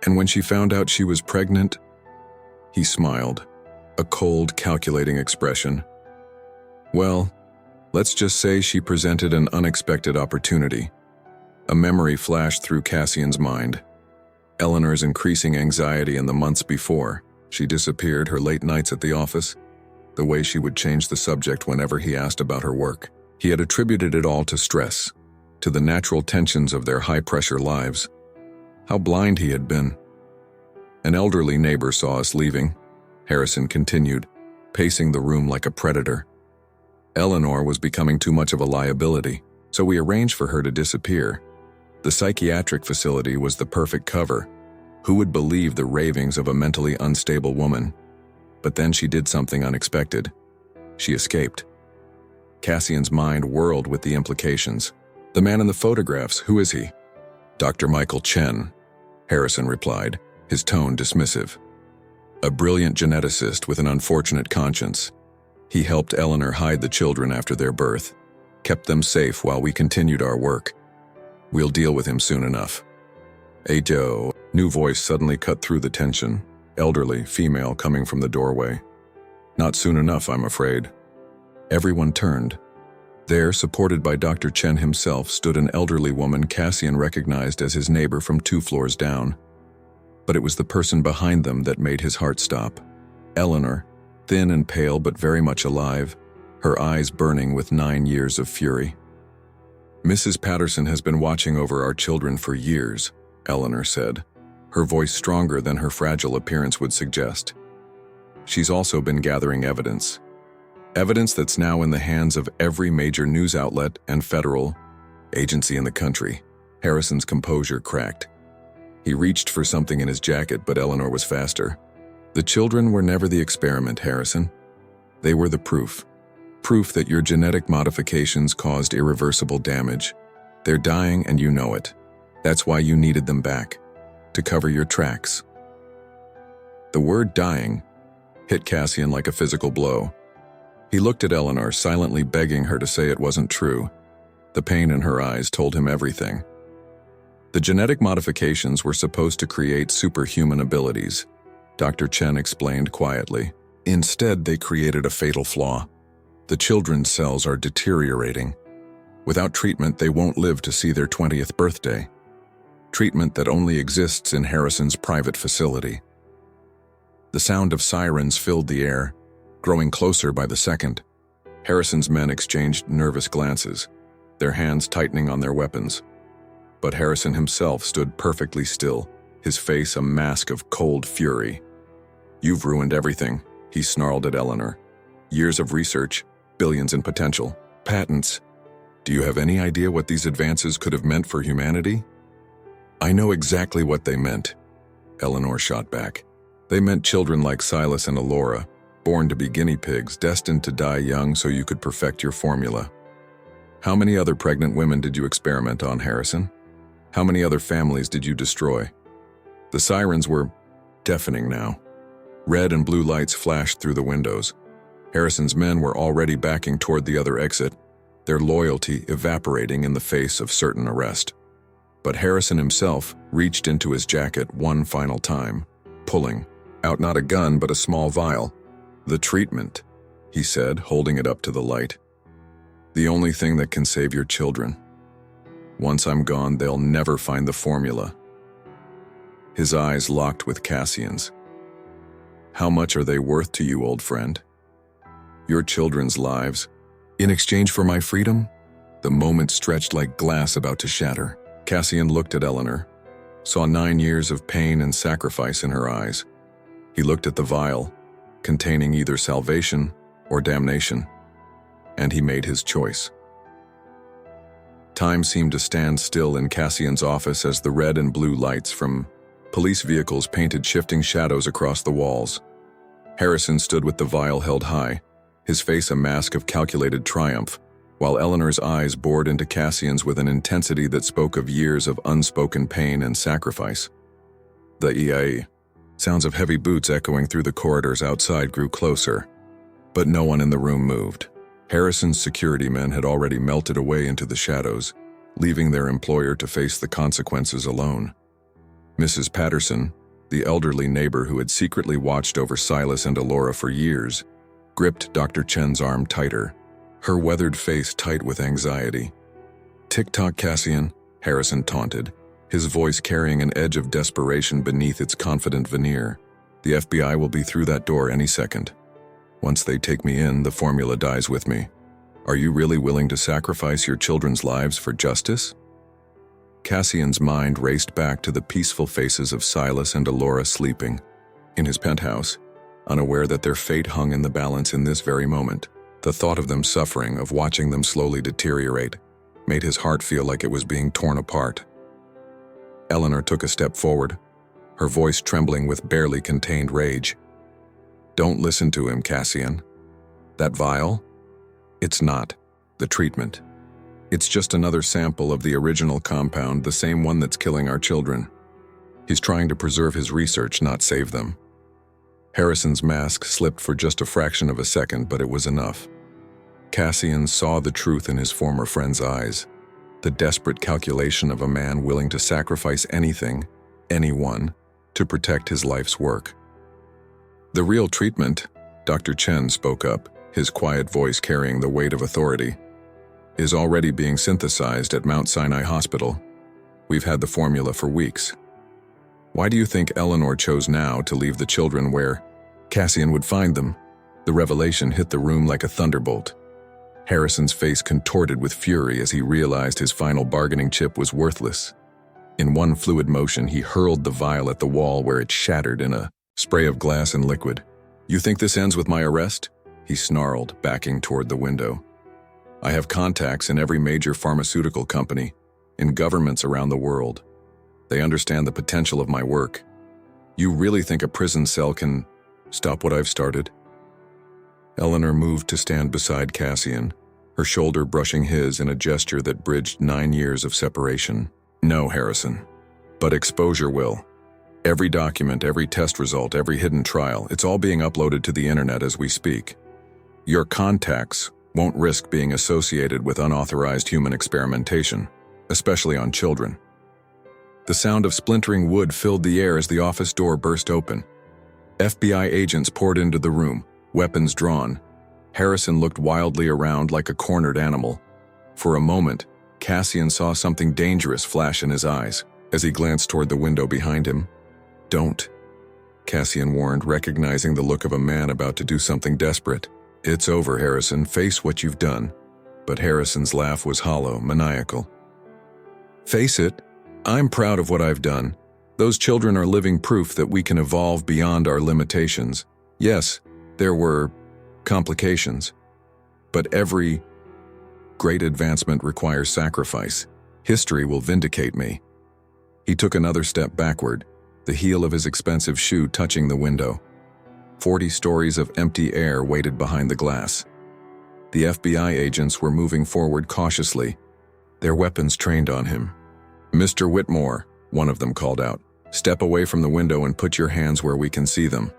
And when she found out she was pregnant," he smiled, a cold, calculating expression. "Well, let's just say she presented an unexpected opportunity." A memory flashed through Cassian's mind. Eleanor's increasing anxiety in the months before. She disappeared, her late nights at the office, the way she would change the subject whenever he asked about her work. He had attributed it all to stress, to the natural tensions of their high-pressure lives. How blind he had been. "An elderly neighbor saw us leaving," Harrison continued, pacing the room like a predator. "Eleanor was becoming too much of a liability, so we arranged for her to disappear. The psychiatric facility was the perfect cover. Who would believe the ravings of a mentally unstable woman? But then she did something unexpected. She escaped." Cassian's mind whirled with the implications. "The man in the photographs, who is he?" "Dr. Michael Chen," Harrison replied, his tone dismissive. "A brilliant geneticist with an unfortunate conscience. He helped Eleanor hide the children after their birth, kept them safe while we continued our work. We'll deal with him soon enough." "Hey Joe," new voice suddenly cut through the tension, elderly, female coming from the doorway. "Not soon enough, I'm afraid." Everyone turned. There, supported by Dr. Chen himself, stood an elderly woman Cassian recognized as his neighbor from 2 floors down. But it was the person behind them that made his heart stop. Eleanor, thin and pale but very much alive, her eyes burning with 9 years of fury. "Mrs. Patterson has been watching over our children for years," Eleanor said, her voice stronger than her fragile appearance would suggest. "She's also been gathering evidence. Evidence that's now in the hands of every major news outlet and federal agency in the country." Harrison's composure cracked. He reached for something in his jacket, but Eleanor was faster. "The children were never the experiment, Harrison. They were the proof. Proof that your genetic modifications caused irreversible damage. They're dying and you know it. That's why you needed them back, to cover your tracks." The word dying hit Cassian like a physical blow. He looked at Eleanor, silently begging her to say it wasn't true. The pain in her eyes told him everything. "The genetic modifications were supposed to create superhuman abilities," Dr. Chen explained quietly. "Instead, they created a fatal flaw. The children's cells are deteriorating. Without treatment, they won't live to see their 20th birthday. Treatment that only exists in Harrison's private facility." The sound of sirens filled the air, growing closer by the second. Harrison's men exchanged nervous glances, their hands tightening on their weapons. But Harrison himself stood perfectly still, his face a mask of cold fury. "You've ruined everything," he snarled at Eleanor. "Years of research, billions in potential, patents. Do you have any idea what these advances could have meant for humanity?" I know exactly what they meant, Eleanor shot back. They meant children like Silas and Alora, born to be guinea pigs, destined to die young so you could perfect your formula. How many other pregnant women did you experiment on, Harrison? How many other families did you destroy? The sirens were deafening now. Red and blue lights flashed through the windows. Harrison's men were already backing toward the other exit, their loyalty evaporating in the face of certain arrest. But Harrison himself reached into his jacket one final time, pulling out not a gun but a small vial. "The treatment," he said, holding it up to the light. "The only thing that can save your children. Once I'm gone, they'll never find the formula." His eyes locked with Cassian's. "How much are they worth to you, old friend? Your children's lives, in exchange for my freedom?" The moment stretched like glass about to shatter. Cassian looked at Eleanor, saw 9 years of pain and sacrifice in her eyes. He looked at the vial, containing either salvation or damnation, and he made his choice. Time seemed to stand still in Cassian's office as the red and blue lights from police vehicles painted shifting shadows across the walls. Harrison stood with the vial held high, his face a mask of calculated triumph, while Eleanor's eyes bored into Cassian's with an intensity that spoke of years of unspoken pain and sacrifice. The EIE. Sounds of heavy boots echoing through the corridors outside grew closer, but no one in the room moved. Harrison's security men had already melted away into the shadows, leaving their employer to face the consequences alone. Mrs. Patterson, the elderly neighbor who had secretly watched over Silas and Alora for years, gripped Dr. Chen's arm tighter, her weathered face tight with anxiety. "Tick-tock, Cassian," Harrison taunted, his voice carrying an edge of desperation beneath its confident veneer. "The FBI will be through that door any second. Once they take me in, the formula dies with me. Are you really willing to sacrifice your children's lives for justice?" Cassian's mind raced back to the peaceful faces of Silas and Alora sleeping in his penthouse, unaware that their fate hung in the balance in this very moment. The thought of them suffering, of watching them slowly deteriorate, made his heart feel like it was being torn apart. Eleanor took a step forward, her voice trembling with barely contained rage. "Don't listen to him, Cassian. That vial? It's not the treatment. It's just another sample of the original compound, the same one that's killing our children. He's trying to preserve his research, not save them." Harrison's mask slipped for just a fraction of a second, but it was enough. Cassian saw the truth in his former friend's eyes, the desperate calculation of a man willing to sacrifice anything, anyone, to protect his life's work. "The real treatment," Dr. Chen spoke up, his quiet voice carrying the weight of authority, "is already being synthesized at Mount Sinai Hospital. We've had the formula for weeks. Why do you think Eleanor chose now to leave the children where Cassian would find them?" The revelation hit the room like a thunderbolt. Harrison's face contorted with fury as he realized his final bargaining chip was worthless. In one fluid motion, he hurled the vial at the wall where it shattered in a spray of glass and liquid. "You think this ends with my arrest?" he snarled, backing toward the window. "I have contacts in every major pharmaceutical company, in governments around the world. They understand the potential of my work. You really think a prison cell can stop what I've started?" Eleanor moved to stand beside Cassian, her shoulder brushing his in a gesture that bridged 9 years of separation. "No, Harrison. But exposure will. Every document, every test result, every hidden trial, it's all being uploaded to the internet as we speak. Your contacts won't risk being associated with unauthorized human experimentation, especially on children." The sound of splintering wood filled the air as the office door burst open. FBI agents poured into the room, weapons drawn. Harrison looked wildly around like a cornered animal. For a moment, Cassian saw something dangerous flash in his eyes as he glanced toward the window behind him. "Don't," Cassian warned, recognizing the look of a man about to do something desperate. "It's over, Harrison. Face what you've done." But Harrison's laugh was hollow, maniacal. "Face it. I'm proud of what I've done. Those children are living proof that we can evolve beyond our limitations. Yes, there were complications, but every great advancement requires sacrifice. History will vindicate me." He took another step backward, the heel of his expensive shoe touching the window. 40 stories of empty air waited behind the glass. The FBI agents were moving forward cautiously, their weapons trained on him. "Mr. Whitmore," one of them called out, "step away from the window and put your hands where we can see them."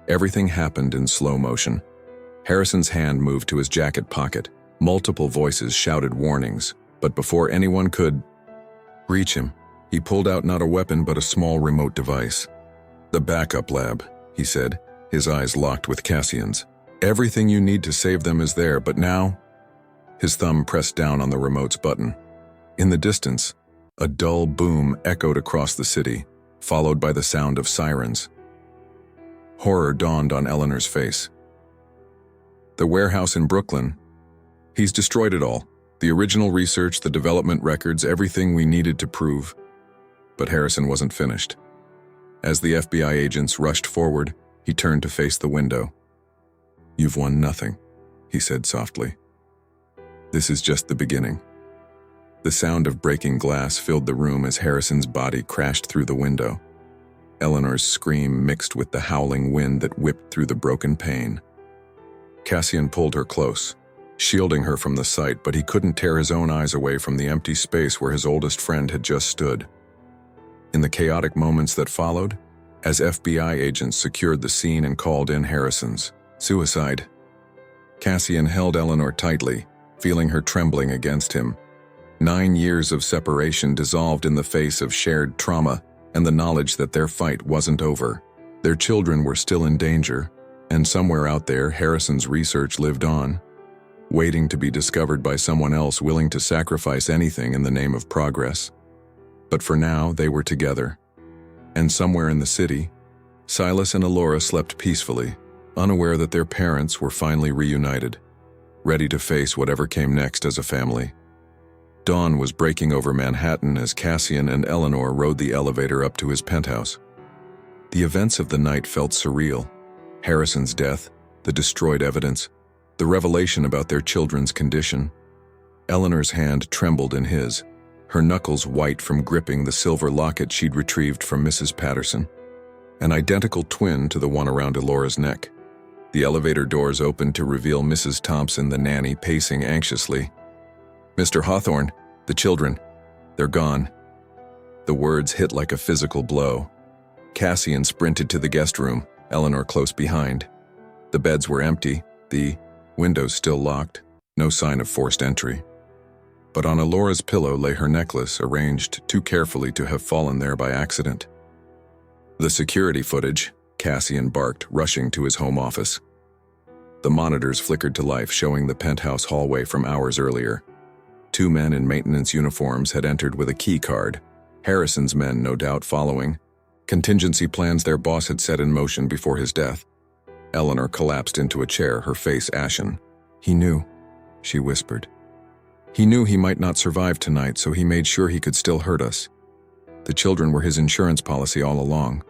Everything happened in slow motion. Harrison's hand moved to his jacket pocket. Multiple voices shouted warnings, but before anyone could reach him, he pulled out not a weapon but a small remote device. "The backup lab," he said, his eyes locked with Cassian's. "Everything you need to save them is there, but now—" His thumb pressed down on the remote's button. In the distance, a dull boom echoed across the city, followed by the sound of sirens. Horror dawned on Eleanor's face. "The warehouse in Brooklyn. He's destroyed it all. The original research, the development records, everything we needed to prove." But Harrison wasn't finished. As the FBI agents rushed forward, he turned to face the window. "You've won nothing," he said softly. "This is just the beginning." The sound of breaking glass filled the room as Harrison's body crashed through the window. Eleanor's scream mixed with the howling wind that whipped through the broken pane. Cassian pulled her close, shielding her from the sight, but he couldn't tear his own eyes away from the empty space where his oldest friend had just stood. In the chaotic moments that followed, as FBI agents secured the scene and called in Harrison's suicide, Cassian held Eleanor tightly, feeling her trembling against him. 9 years of separation dissolved in the face of shared trauma and the knowledge that their fight wasn't over. Their children were still in danger, and somewhere out there, Harrison's research lived on, waiting to be discovered by someone else willing to sacrifice anything in the name of progress. But for now, they were together. And somewhere in the city, Silas and Alora slept peacefully, unaware that their parents were finally reunited, ready to face whatever came next as a family. Dawn was breaking over Manhattan as Cassian and Eleanor rode the elevator up to his penthouse. The events of the night felt surreal. Harrison's death, the destroyed evidence, the revelation about their children's condition. Eleanor's hand trembled in his, her knuckles white from gripping the silver locket she'd retrieved from Mrs. Patterson, an identical twin to the one around Alora's neck. The elevator doors opened to reveal Mrs. Thompson, the nanny, pacing anxiously. "Mr. Hawthorne, the children, they're gone." The words hit like a physical blow. Cassian sprinted to the guest room, Eleanor close behind. The beds were empty, the windows still locked, no sign of forced entry. But on Alora's pillow lay her necklace, arranged too carefully to have fallen there by accident. "The security footage," Cassian barked, rushing to his home office. The monitors flickered to life, showing the penthouse hallway from hours earlier. 2 men in maintenance uniforms had entered with a key card, Harrison's men no doubt following, contingency plans their boss had set in motion before his death. Eleanor collapsed into a chair, her face ashen. "He knew," she whispered. "He knew he might not survive tonight, so he made sure he could still hurt us. The children were his insurance policy all along."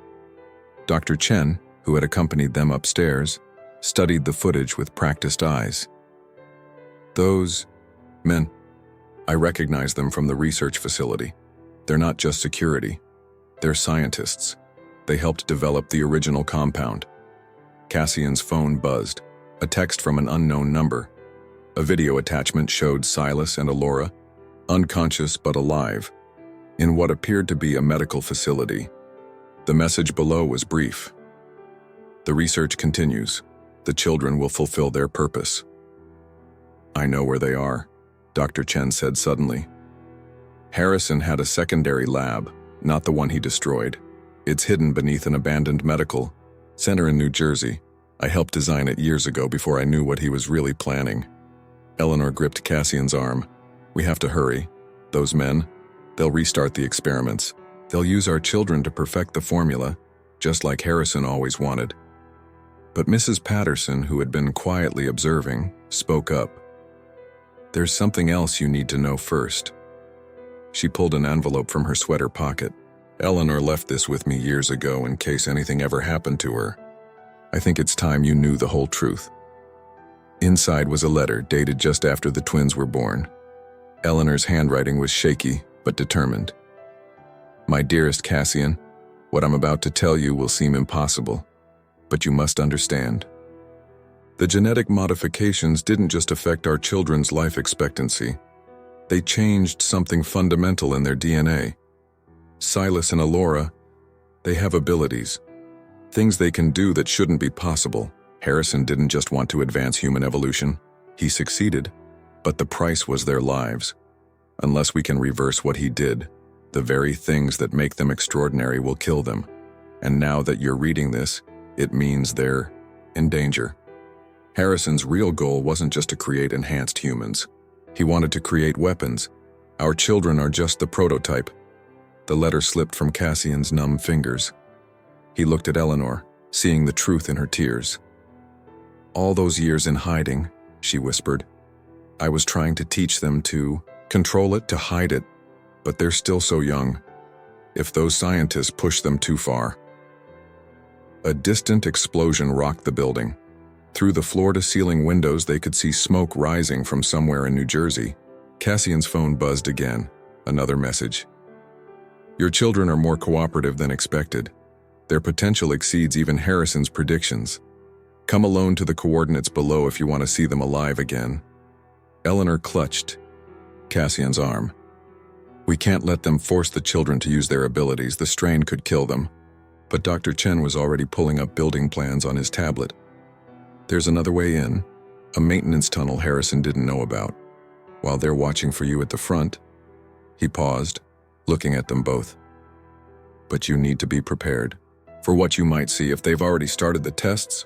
Dr. Chen, who had accompanied them upstairs, studied the footage with practiced eyes. "Those men, I recognize them from the research facility. They're not just security. They're scientists. They helped develop the original compound." Cassian's phone buzzed, a text from an unknown number. A video attachment showed Silas and Alora, unconscious but alive, in what appeared to be a medical facility. The message below was brief. "The research continues. The children will fulfill their purpose." "I know where they are," Dr. Chen said suddenly. "Harrison had a secondary lab, not the one he destroyed. It's hidden beneath an abandoned medical center in New Jersey. I helped design it years ago before I knew what he was really planning." Eleanor gripped Cassian's arm. "We have to hurry. Those men, they'll restart the experiments. They'll use our children to perfect the formula, just like Harrison always wanted." But Mrs. Patterson, who had been quietly observing, spoke up. "There's something else you need to know first." She pulled an envelope from her sweater pocket. "Eleanor left this with me years ago in case anything ever happened to her. I think it's time you knew the whole truth." Inside was a letter dated just after the twins were born. Eleanor's handwriting was shaky but determined. My dearest Cassian, what I'm about to tell you will seem impossible, but you must understand. The genetic modifications didn't just affect our children's life expectancy. They changed something fundamental in their DNA. Silas and Alora, they have abilities. Things they can do that shouldn't be possible. Harrison didn't just want to advance human evolution. He succeeded, but the price was their lives. Unless we can reverse what he did, the very things that make them extraordinary will kill them. And now that you're reading this, it means they're in danger. Harrison's real goal wasn't just to create enhanced humans. He wanted to create weapons. Our children are just the prototype. The letter slipped from Cassian's numb fingers. He looked at Eleanor, seeing the truth in her tears. All those years in hiding, she whispered. I was trying to teach them to control it, to hide it, but they're still so young. If those scientists push them too far. A distant explosion rocked the building. Through the floor-to-ceiling windows, they could see smoke rising from somewhere in New Jersey. Cassian's phone buzzed again. Another message. Your children are more cooperative than expected. Their potential exceeds even Harrison's predictions. Come alone to the coordinates below if you want to see them alive again. Eleanor clutched Cassian's arm. We can't let them force the children to use their abilities. The strain could kill them. But Dr. Chen was already pulling up building plans on his tablet. There's another way in, a maintenance tunnel Harrison didn't know about. While they're watching for you at the front, he paused, looking at them both. But you need to be prepared for what you might see if they've already started the tests.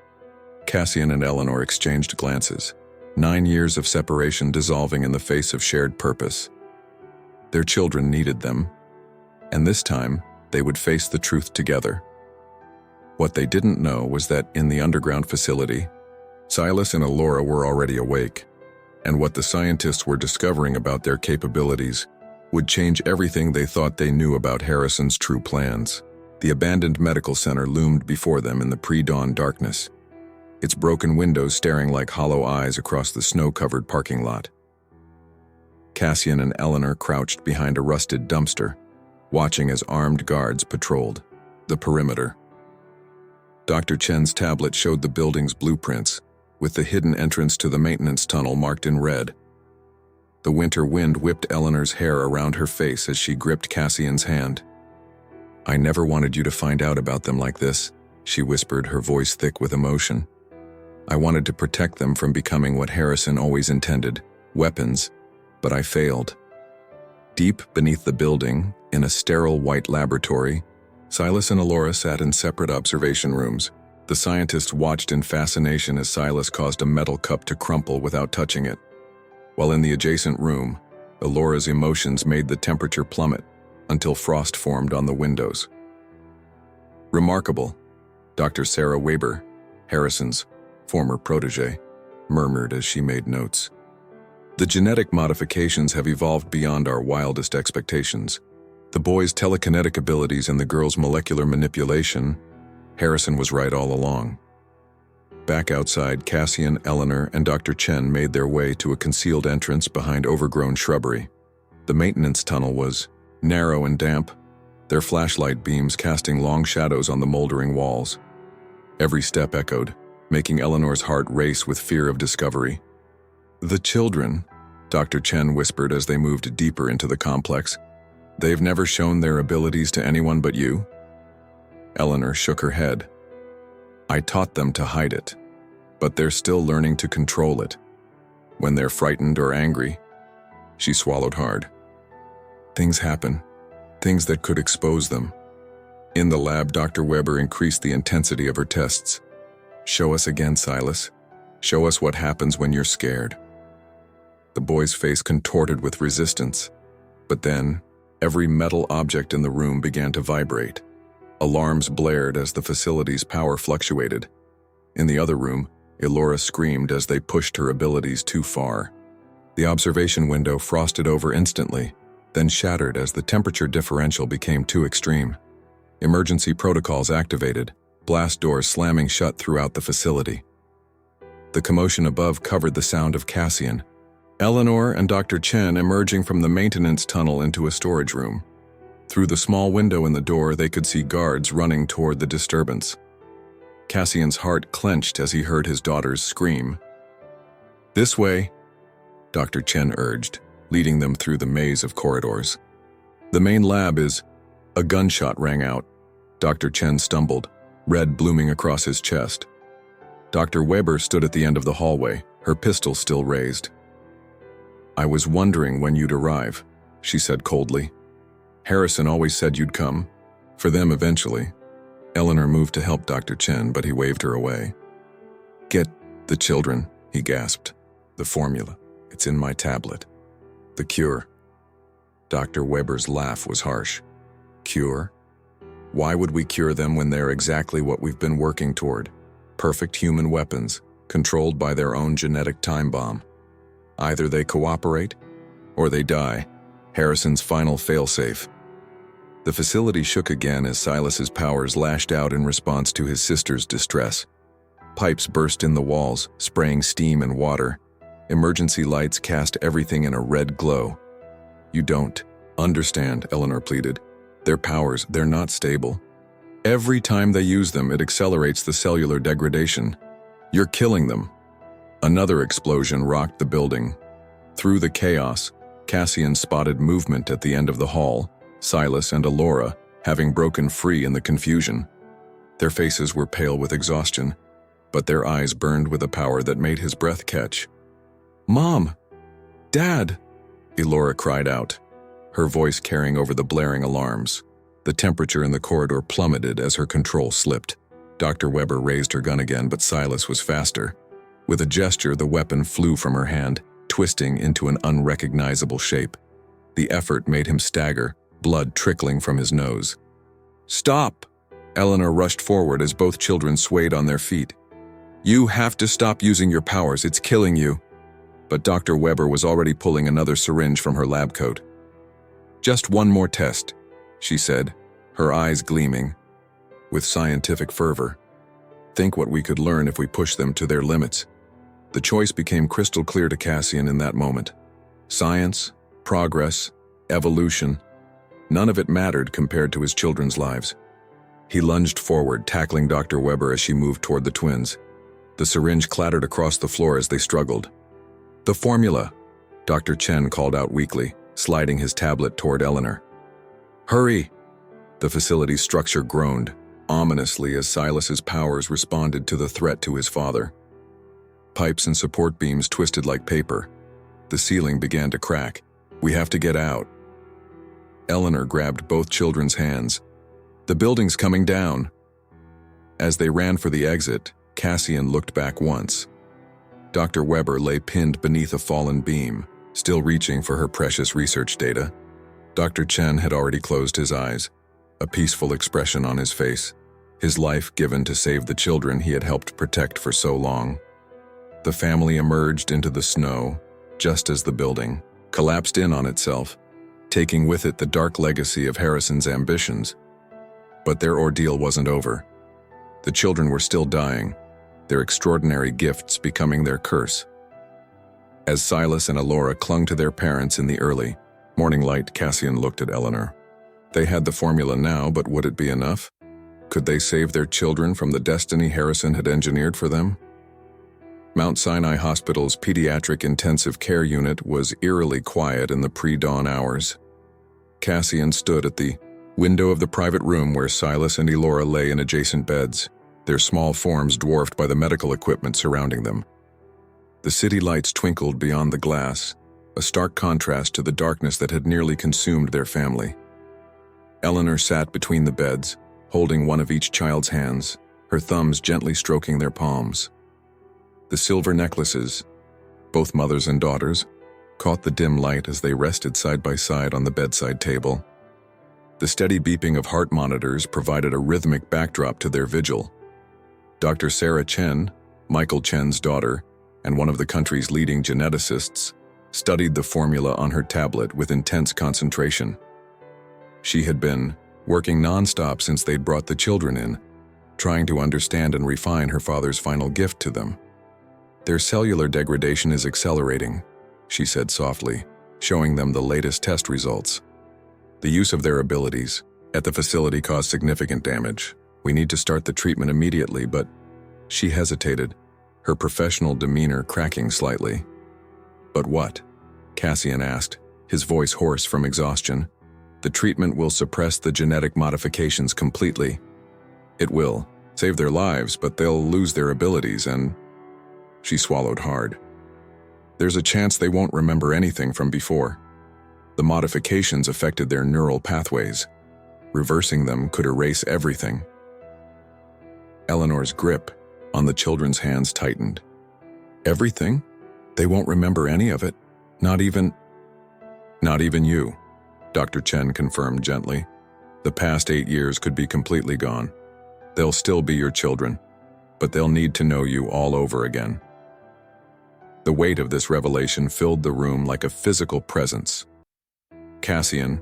Cassian and Eleanor exchanged glances, 9 years of separation dissolving in the face of shared purpose. Their children needed them, and this time they would face the truth together. What they didn't know was that in the underground facility, Silas and Alora were already awake, and what the scientists were discovering about their capabilities would change everything they thought they knew about Harrison's true plans. The abandoned medical center loomed before them in the pre-dawn darkness, its broken windows staring like hollow eyes across the snow-covered parking lot. Cassian and Eleanor crouched behind a rusted dumpster, watching as armed guards patrolled the perimeter. Dr. Chen's tablet showed the building's blueprints, with the hidden entrance to the maintenance tunnel marked in red. The winter wind whipped Eleanor's hair around her face as she gripped Cassian's hand. I never wanted you to find out about them like this, she whispered, her voice thick with emotion. I wanted to protect them from becoming what Harrison always intended, weapons, but I failed. Deep beneath the building, in a sterile white laboratory, Silas and Alora sat in separate observation rooms. The scientists watched in fascination as Silas caused a metal cup to crumple without touching it. While in the adjacent room, Alora's emotions made the temperature plummet until frost formed on the windows. Remarkable, Dr. Sarah Weber, Harrison's former protege, murmured as she made notes. The genetic modifications have evolved beyond our wildest expectations. The boy's telekinetic abilities and the girl's molecular manipulation. Harrison was right all along. Back outside, Cassian, Eleanor, and Dr. Chen made their way to a concealed entrance behind overgrown shrubbery. The maintenance tunnel was narrow and damp, their flashlight beams casting long shadows on the moldering walls. Every step echoed, making Eleanor's heart race with fear of discovery. The children, Dr. Chen whispered as they moved deeper into the complex. They've never shown their abilities to anyone but you? Eleanor shook her head. I taught them to hide it, but they're still learning to control it. When they're frightened or angry, she swallowed hard. Things happen, things that could expose them. In the lab, Dr. Weber increased the intensity of her tests. Show us again, Silas. Show us what happens when you're scared. The boy's face contorted with resistance, but then every metal object in the room began to vibrate. Alarms blared as the facility's power fluctuated. In the other room, Elora screamed as they pushed her abilities too far. The observation window frosted over instantly, then shattered as the temperature differential became too extreme. Emergency protocols activated, blast doors slamming shut throughout the facility. The commotion above covered the sound of Cassian, Eleanor, and Dr. Chen emerging from the maintenance tunnel into a storage room. Through the small window in the door, they could see guards running toward the disturbance. Cassian's heart clenched as he heard his daughters scream. "This way," Dr. Chen urged, leading them through the maze of corridors. "The main lab is—" A gunshot rang out. Dr. Chen stumbled, red blooming across his chest. Dr. Weber stood at the end of the hallway, her pistol still raised. "I was wondering when you'd arrive," she said coldly. "Harrison always said you'd come. For them eventually." Eleanor moved to help Dr. Chen, but he waved her away. "Get the children," he gasped. "The formula. It's in my tablet. The cure." Dr. Weber's laugh was harsh. "Cure? Why would we cure them when they're exactly what we've been working toward? Perfect human weapons, controlled by their own genetic time bomb. Either they cooperate, or they die. Harrison's final failsafe." The facility shook again as Silas's powers lashed out in response to his sister's distress. Pipes burst in the walls, spraying steam and water. Emergency lights cast everything in a red glow. "You don't understand," Eleanor pleaded. "Their powers, they're not stable. Every time they use them, it accelerates the cellular degradation. You're killing them." Another explosion rocked the building. Through the chaos, Cassian spotted movement at the end of the hall, Silas and Alora having broken free in the confusion. Their faces were pale with exhaustion, but their eyes burned with a power that made his breath catch. "Mom! Dad!" Elora cried out, her voice carrying over the blaring alarms. The temperature in the corridor plummeted as her control slipped. Dr. Weber raised her gun again, but Silas was faster. With a gesture, the weapon flew from her hand, twisting into an unrecognizable shape. The effort made him stagger, blood trickling from his nose. "Stop!" Eleanor rushed forward as both children swayed on their feet. "You have to stop using your powers, it's killing you." But Dr. Weber was already pulling another syringe from her lab coat. "Just one more test," she said, her eyes gleaming with scientific fervor. "Think what we could learn if we push them to their limits." The choice became crystal clear to Cassian in that moment. Science, progress, evolution, none of it mattered compared to his children's lives. He lunged forward, tackling Dr. Weber as she moved toward the twins. The syringe clattered across the floor as they struggled. "The formula," Dr. Chen called out weakly, sliding his tablet toward Eleanor. "Hurry!" The facility's structure groaned, ominously as Silas's powers responded to the threat to his father. Pipes and support beams twisted like paper. The ceiling began to crack. "We have to get out." Eleanor grabbed both children's hands. "The building's coming down." As they ran for the exit, Cassian looked back once. Dr. Weber lay pinned beneath a fallen beam, still reaching for her precious research data. Dr. Chen had already closed his eyes, a peaceful expression on his face, his life given to save the children he had helped protect for so long. The family emerged into the snow, just as the building collapsed in on itself, taking with it the dark legacy of Harrison's ambitions. But their ordeal wasn't over. The children were still dying, their extraordinary gifts becoming their curse. As Silas and Alora clung to their parents in the early morning light, Cassian looked at Eleanor. They had the formula now, but would it be enough? Could they save their children from the destiny Harrison had engineered for them? Mount Sinai Hospital's pediatric intensive care unit was eerily quiet in the pre-dawn hours. Cassian stood at the window of the private room where Silas and Elora lay in adjacent beds, their small forms dwarfed by the medical equipment surrounding them. The city lights twinkled beyond the glass, a stark contrast to the darkness that had nearly consumed their family. Eleanor sat between the beds, holding one of each child's hands, her thumbs gently stroking their palms. The silver necklaces, both mothers and daughters, caught the dim light as they rested side by side on the bedside table. The steady beeping of heart monitors provided a rhythmic backdrop to their vigil. Dr. Sarah Chen, Michael Chen's daughter, and one of the country's leading geneticists, studied the formula on her tablet with intense concentration. She had been working nonstop since they'd brought the children in, trying to understand and refine her father's final gift to them. "Their cellular degradation is accelerating," she said softly, showing them the latest test results. The use of their abilities at the facility caused significant damage. We need to start the treatment immediately, but she hesitated, her professional demeanor cracking slightly. But what? Cassian asked, his voice hoarse from exhaustion. The treatment will suppress the genetic modifications completely. It will save their lives, but they'll lose their abilities and… She swallowed hard. There's a chance they won't remember anything from before. The modifications affected their neural pathways. Reversing them could erase everything. Eleanor's grip on the children's hands tightened. Everything? They won't remember any of it. Not even you, Dr. Chen confirmed gently. The past 8 years could be completely gone. They'll still be your children, but they'll need to know you all over again. The weight of this revelation filled the room like a physical presence. Cassian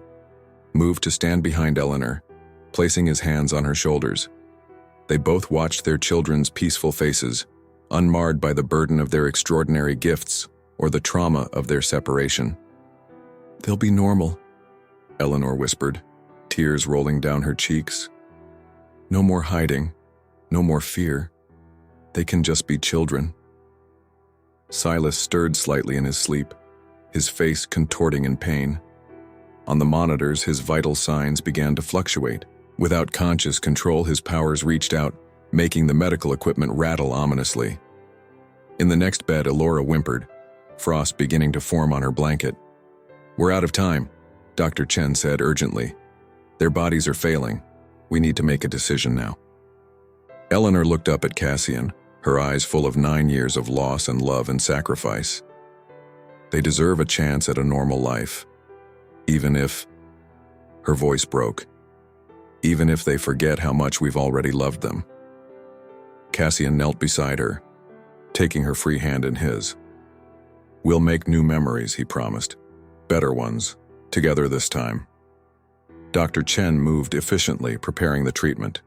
moved to stand behind Eleanor, placing his hands on her shoulders. They both watched their children's peaceful faces, unmarred by the burden of their extraordinary gifts or the trauma of their separation. They'll be normal, Eleanor whispered, tears rolling down her cheeks. No more hiding, no more fear. They can just be children. Silas stirred slightly in his sleep, his face contorting in pain. On the monitors, his vital signs began to fluctuate. Without conscious control, his powers reached out, making the medical equipment rattle ominously. In the next bed, Elora whimpered, frost beginning to form on her blanket. We're out of time, Dr. Chen said urgently. Their bodies are failing. We need to make a decision now. Eleanor looked up at Cassian, her eyes full of 9 years of loss and love and sacrifice. They deserve a chance at a normal life. Even if… Her voice broke. Even if they forget how much we've already loved them. Cassian knelt beside her, taking her free hand in his. We'll make new memories, he promised. Better ones, together this time. Dr. Chen moved efficiently, preparing the treatment.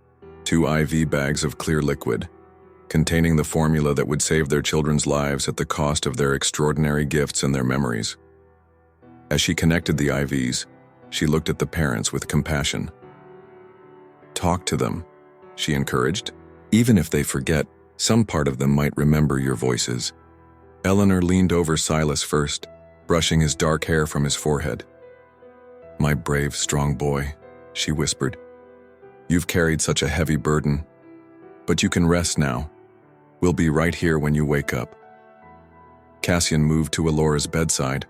2 IV bags of clear liquid, containing the formula that would save their children's lives at the cost of their extraordinary gifts and their memories. As she connected the IVs, she looked at the parents with compassion. Talk to them, she encouraged. Even if they forget, some part of them might remember your voices. Eleanor leaned over Silas first, brushing his dark hair from his forehead. My brave, strong boy, she whispered. You've carried such a heavy burden, but you can rest now. We'll be right here when you wake up. Cassian moved to Elora's bedside,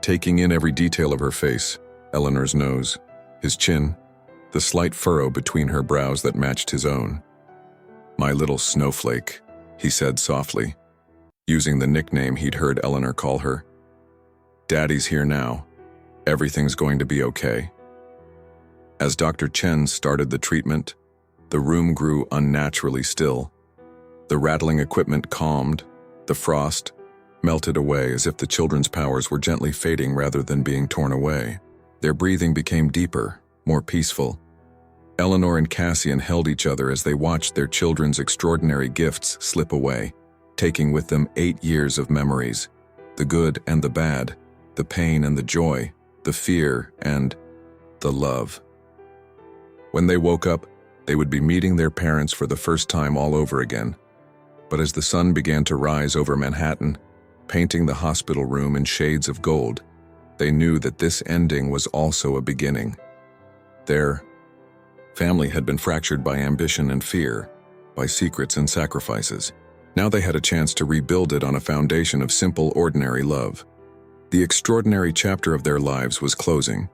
taking in every detail of her face, Eleanor's nose, his chin, the slight furrow between her brows that matched his own. My little snowflake, he said softly, using the nickname he'd heard Eleanor call her. Daddy's here now. Everything's going to be okay. As Dr. Chen started the treatment, the room grew unnaturally still. The rattling equipment calmed, the frost melted away as if the children's powers were gently fading rather than being torn away. Their breathing became deeper, more peaceful. Eleanor and Cassian held each other as they watched their children's extraordinary gifts slip away, taking with them 8 years of memories, the good and the bad, the pain and the joy, the fear and the love. When they woke up, they would be meeting their parents for the first time all over again. But as the sun began to rise over Manhattan, painting the hospital room in shades of gold, they knew that this ending was also a beginning. Their family had been fractured by ambition and fear, by secrets and sacrifices. Now they had a chance to rebuild it on a foundation of simple, ordinary love. The extraordinary chapter of their lives was closing,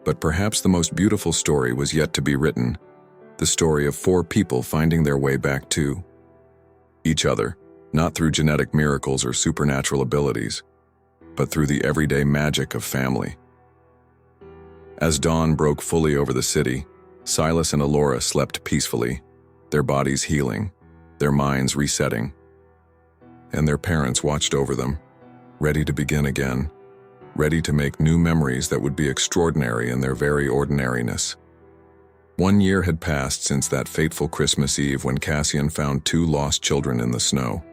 but perhaps the most beautiful story was yet to be written, the story of 4 people finding their way back to each other, not through genetic miracles or supernatural abilities, but through the everyday magic of family. As dawn broke fully over the city, Silas and Elora slept peacefully, their bodies healing, their minds resetting, and their parents watched over them, ready to begin again, ready to make new memories that would be extraordinary in their very ordinariness. 1 year had passed since that fateful Christmas Eve when Cassian found 2 lost children in the snow.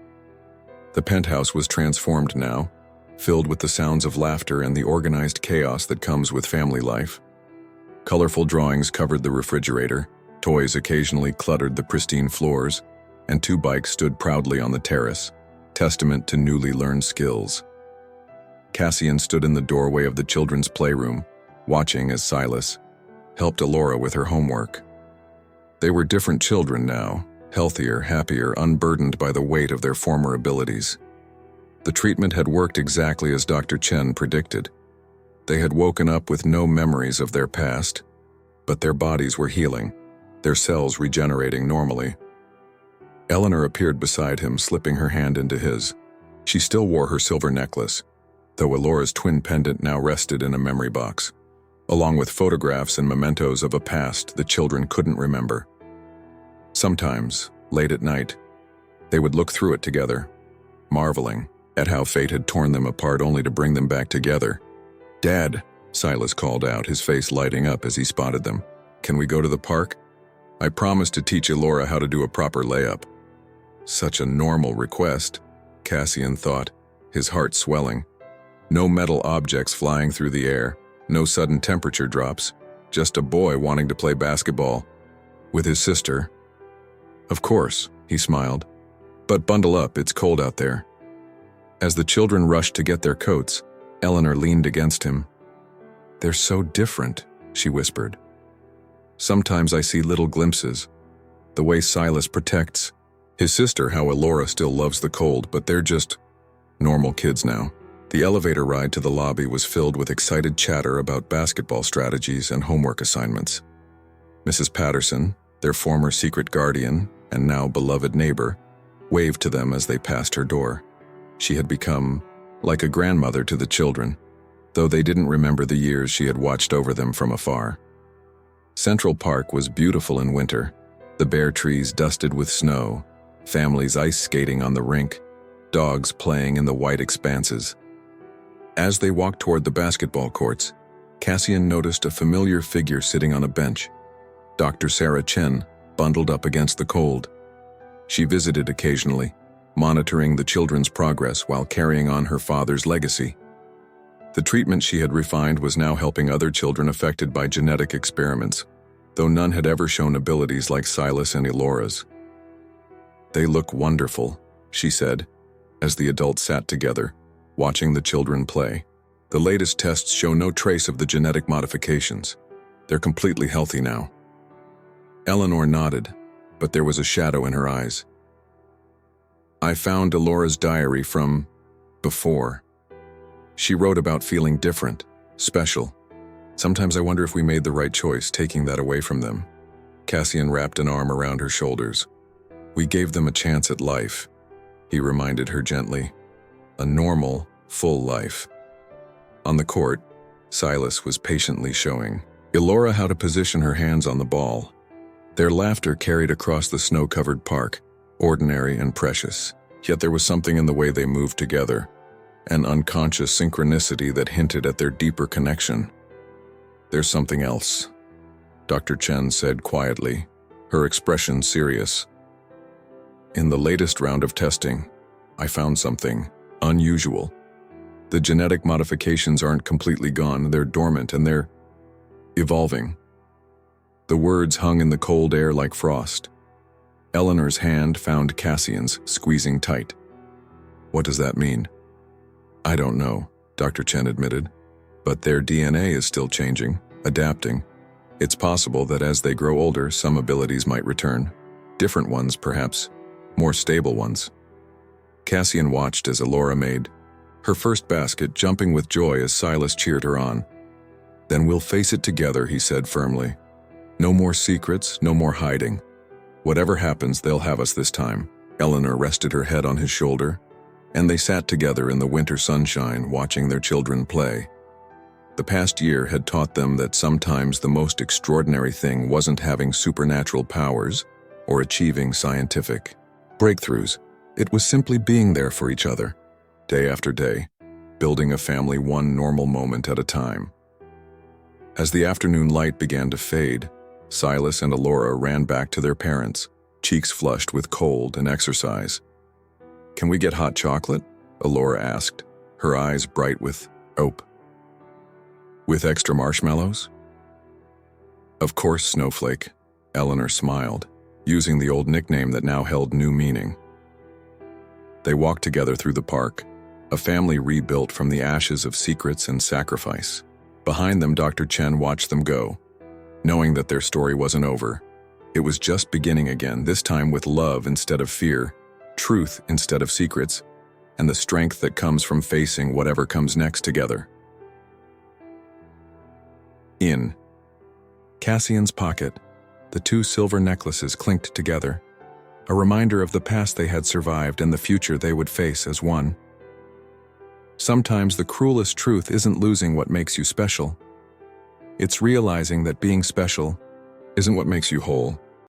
The penthouse was transformed now, filled with the sounds of laughter and the organized chaos that comes with family life. Colorful drawings covered the refrigerator, toys occasionally cluttered the pristine floors, and 2 bikes stood proudly on the terrace, testament to newly learned skills. Cassian stood in the doorway of the children's playroom, watching as Silas helped Elora with her homework. They were different children now, healthier, happier, unburdened by the weight of their former abilities. The treatment had worked exactly as Dr. Chen predicted. They had woken up with no memories of their past, but their bodies were healing, their cells regenerating normally. Eleanor appeared beside him, slipping her hand into his. She still wore her silver necklace, though Elora's twin pendant now rested in a memory box, along with photographs and mementos of a past the children couldn't remember. Sometimes, late at night, they would look through it together, marveling at how fate had torn them apart only to bring them back together. "Dad," Silas called out, his face lighting up as he spotted them. "Can we go to the park? I promised to teach Elora how to do a proper layup." Such a normal request, Cassian thought, his heart swelling. No metal objects flying through the air, no sudden temperature drops, just a boy wanting to play basketball with his sister. "Of course," he smiled. "But bundle up, it's cold out there." As the children rushed to get their coats, Eleanor leaned against him. "They're so different," she whispered. "Sometimes I see little glimpses. The way Silas protects his sister, how Elora still loves the cold, but they're just normal kids now." The elevator ride to the lobby was filled with excited chatter about basketball strategies and homework assignments. Mrs. Patterson, their former secret guardian and now beloved neighbor, waved to them as they passed her door. She had become like a grandmother to the children, though they didn't remember the years she had watched over them from afar. Central Park was beautiful in winter, the bare trees dusted with snow, families ice skating on the rink, dogs playing in the white expanses. As they walked toward the basketball courts, Cassian noticed a familiar figure sitting on a bench. Dr. Sarah Chen, bundled up against the cold. She visited occasionally, monitoring the children's progress while carrying on her father's legacy. The treatment she had refined was now helping other children affected by genetic experiments, though none had ever shown abilities like Silas and Elora's. "They look wonderful," she said, as the adults sat together, watching the children play. "The latest tests show no trace of the genetic modifications. They're completely healthy now." Eleanor nodded, but there was a shadow in her eyes. "I found Elora's diary from before. She wrote about feeling different, special. Sometimes I wonder if we made the right choice taking that away from them." Cassian wrapped an arm around her shoulders. "We gave them a chance at life," he reminded her gently. "A normal, full life." On the court, Silas was patiently showing Elora how to position her hands on the ball. Their laughter carried across the snow-covered park, ordinary and precious, yet there was something in the way they moved together, an unconscious synchronicity that hinted at their deeper connection. "There's something else," Dr. Chen said quietly, her expression serious. "In the latest round of testing, I found something unusual. The genetic modifications aren't completely gone, they're dormant and they're evolving." The words hung in the cold air like frost. Eleanor's hand found Cassian's, squeezing tight. "What does that mean?" "I don't know," Dr. Chen admitted, "but their DNA is still changing, adapting. It's possible that as they grow older, some abilities might return. Different ones, perhaps. More stable ones." Cassian watched as Elora made her first basket, jumping with joy as Silas cheered her on. "Then we'll face it together," he said firmly. "No more secrets, no more hiding. Whatever happens, they'll have us this time." Eleanor rested her head on his shoulder, and they sat together in the winter sunshine, watching their children play. The past year had taught them that sometimes the most extraordinary thing wasn't having supernatural powers or achieving scientific breakthroughs. It was simply being there for each other, day after day, building a family one normal moment at a time. As the afternoon light began to fade, Silas and Elora ran back to their parents, cheeks flushed with cold and exercise. "Can we get hot chocolate?" Elora asked, her eyes bright with hope. "With extra marshmallows?" Of course, Snowflake, Eleanor smiled, using the old nickname that now held new meaning. They walked together through the park, a family rebuilt from the ashes of secrets and sacrifice. Behind them, Dr. Chen watched them go, knowing that their story wasn't over. It was just beginning again, this time with love instead of fear, truth instead of secrets, and the strength that comes from facing whatever comes next together. In Cassian's pocket, the two silver necklaces clinked together, a reminder of the past they had survived and the future they would face as one. Sometimes the cruelest truth isn't losing what makes you special. It's realizing that being special isn't what makes you whole.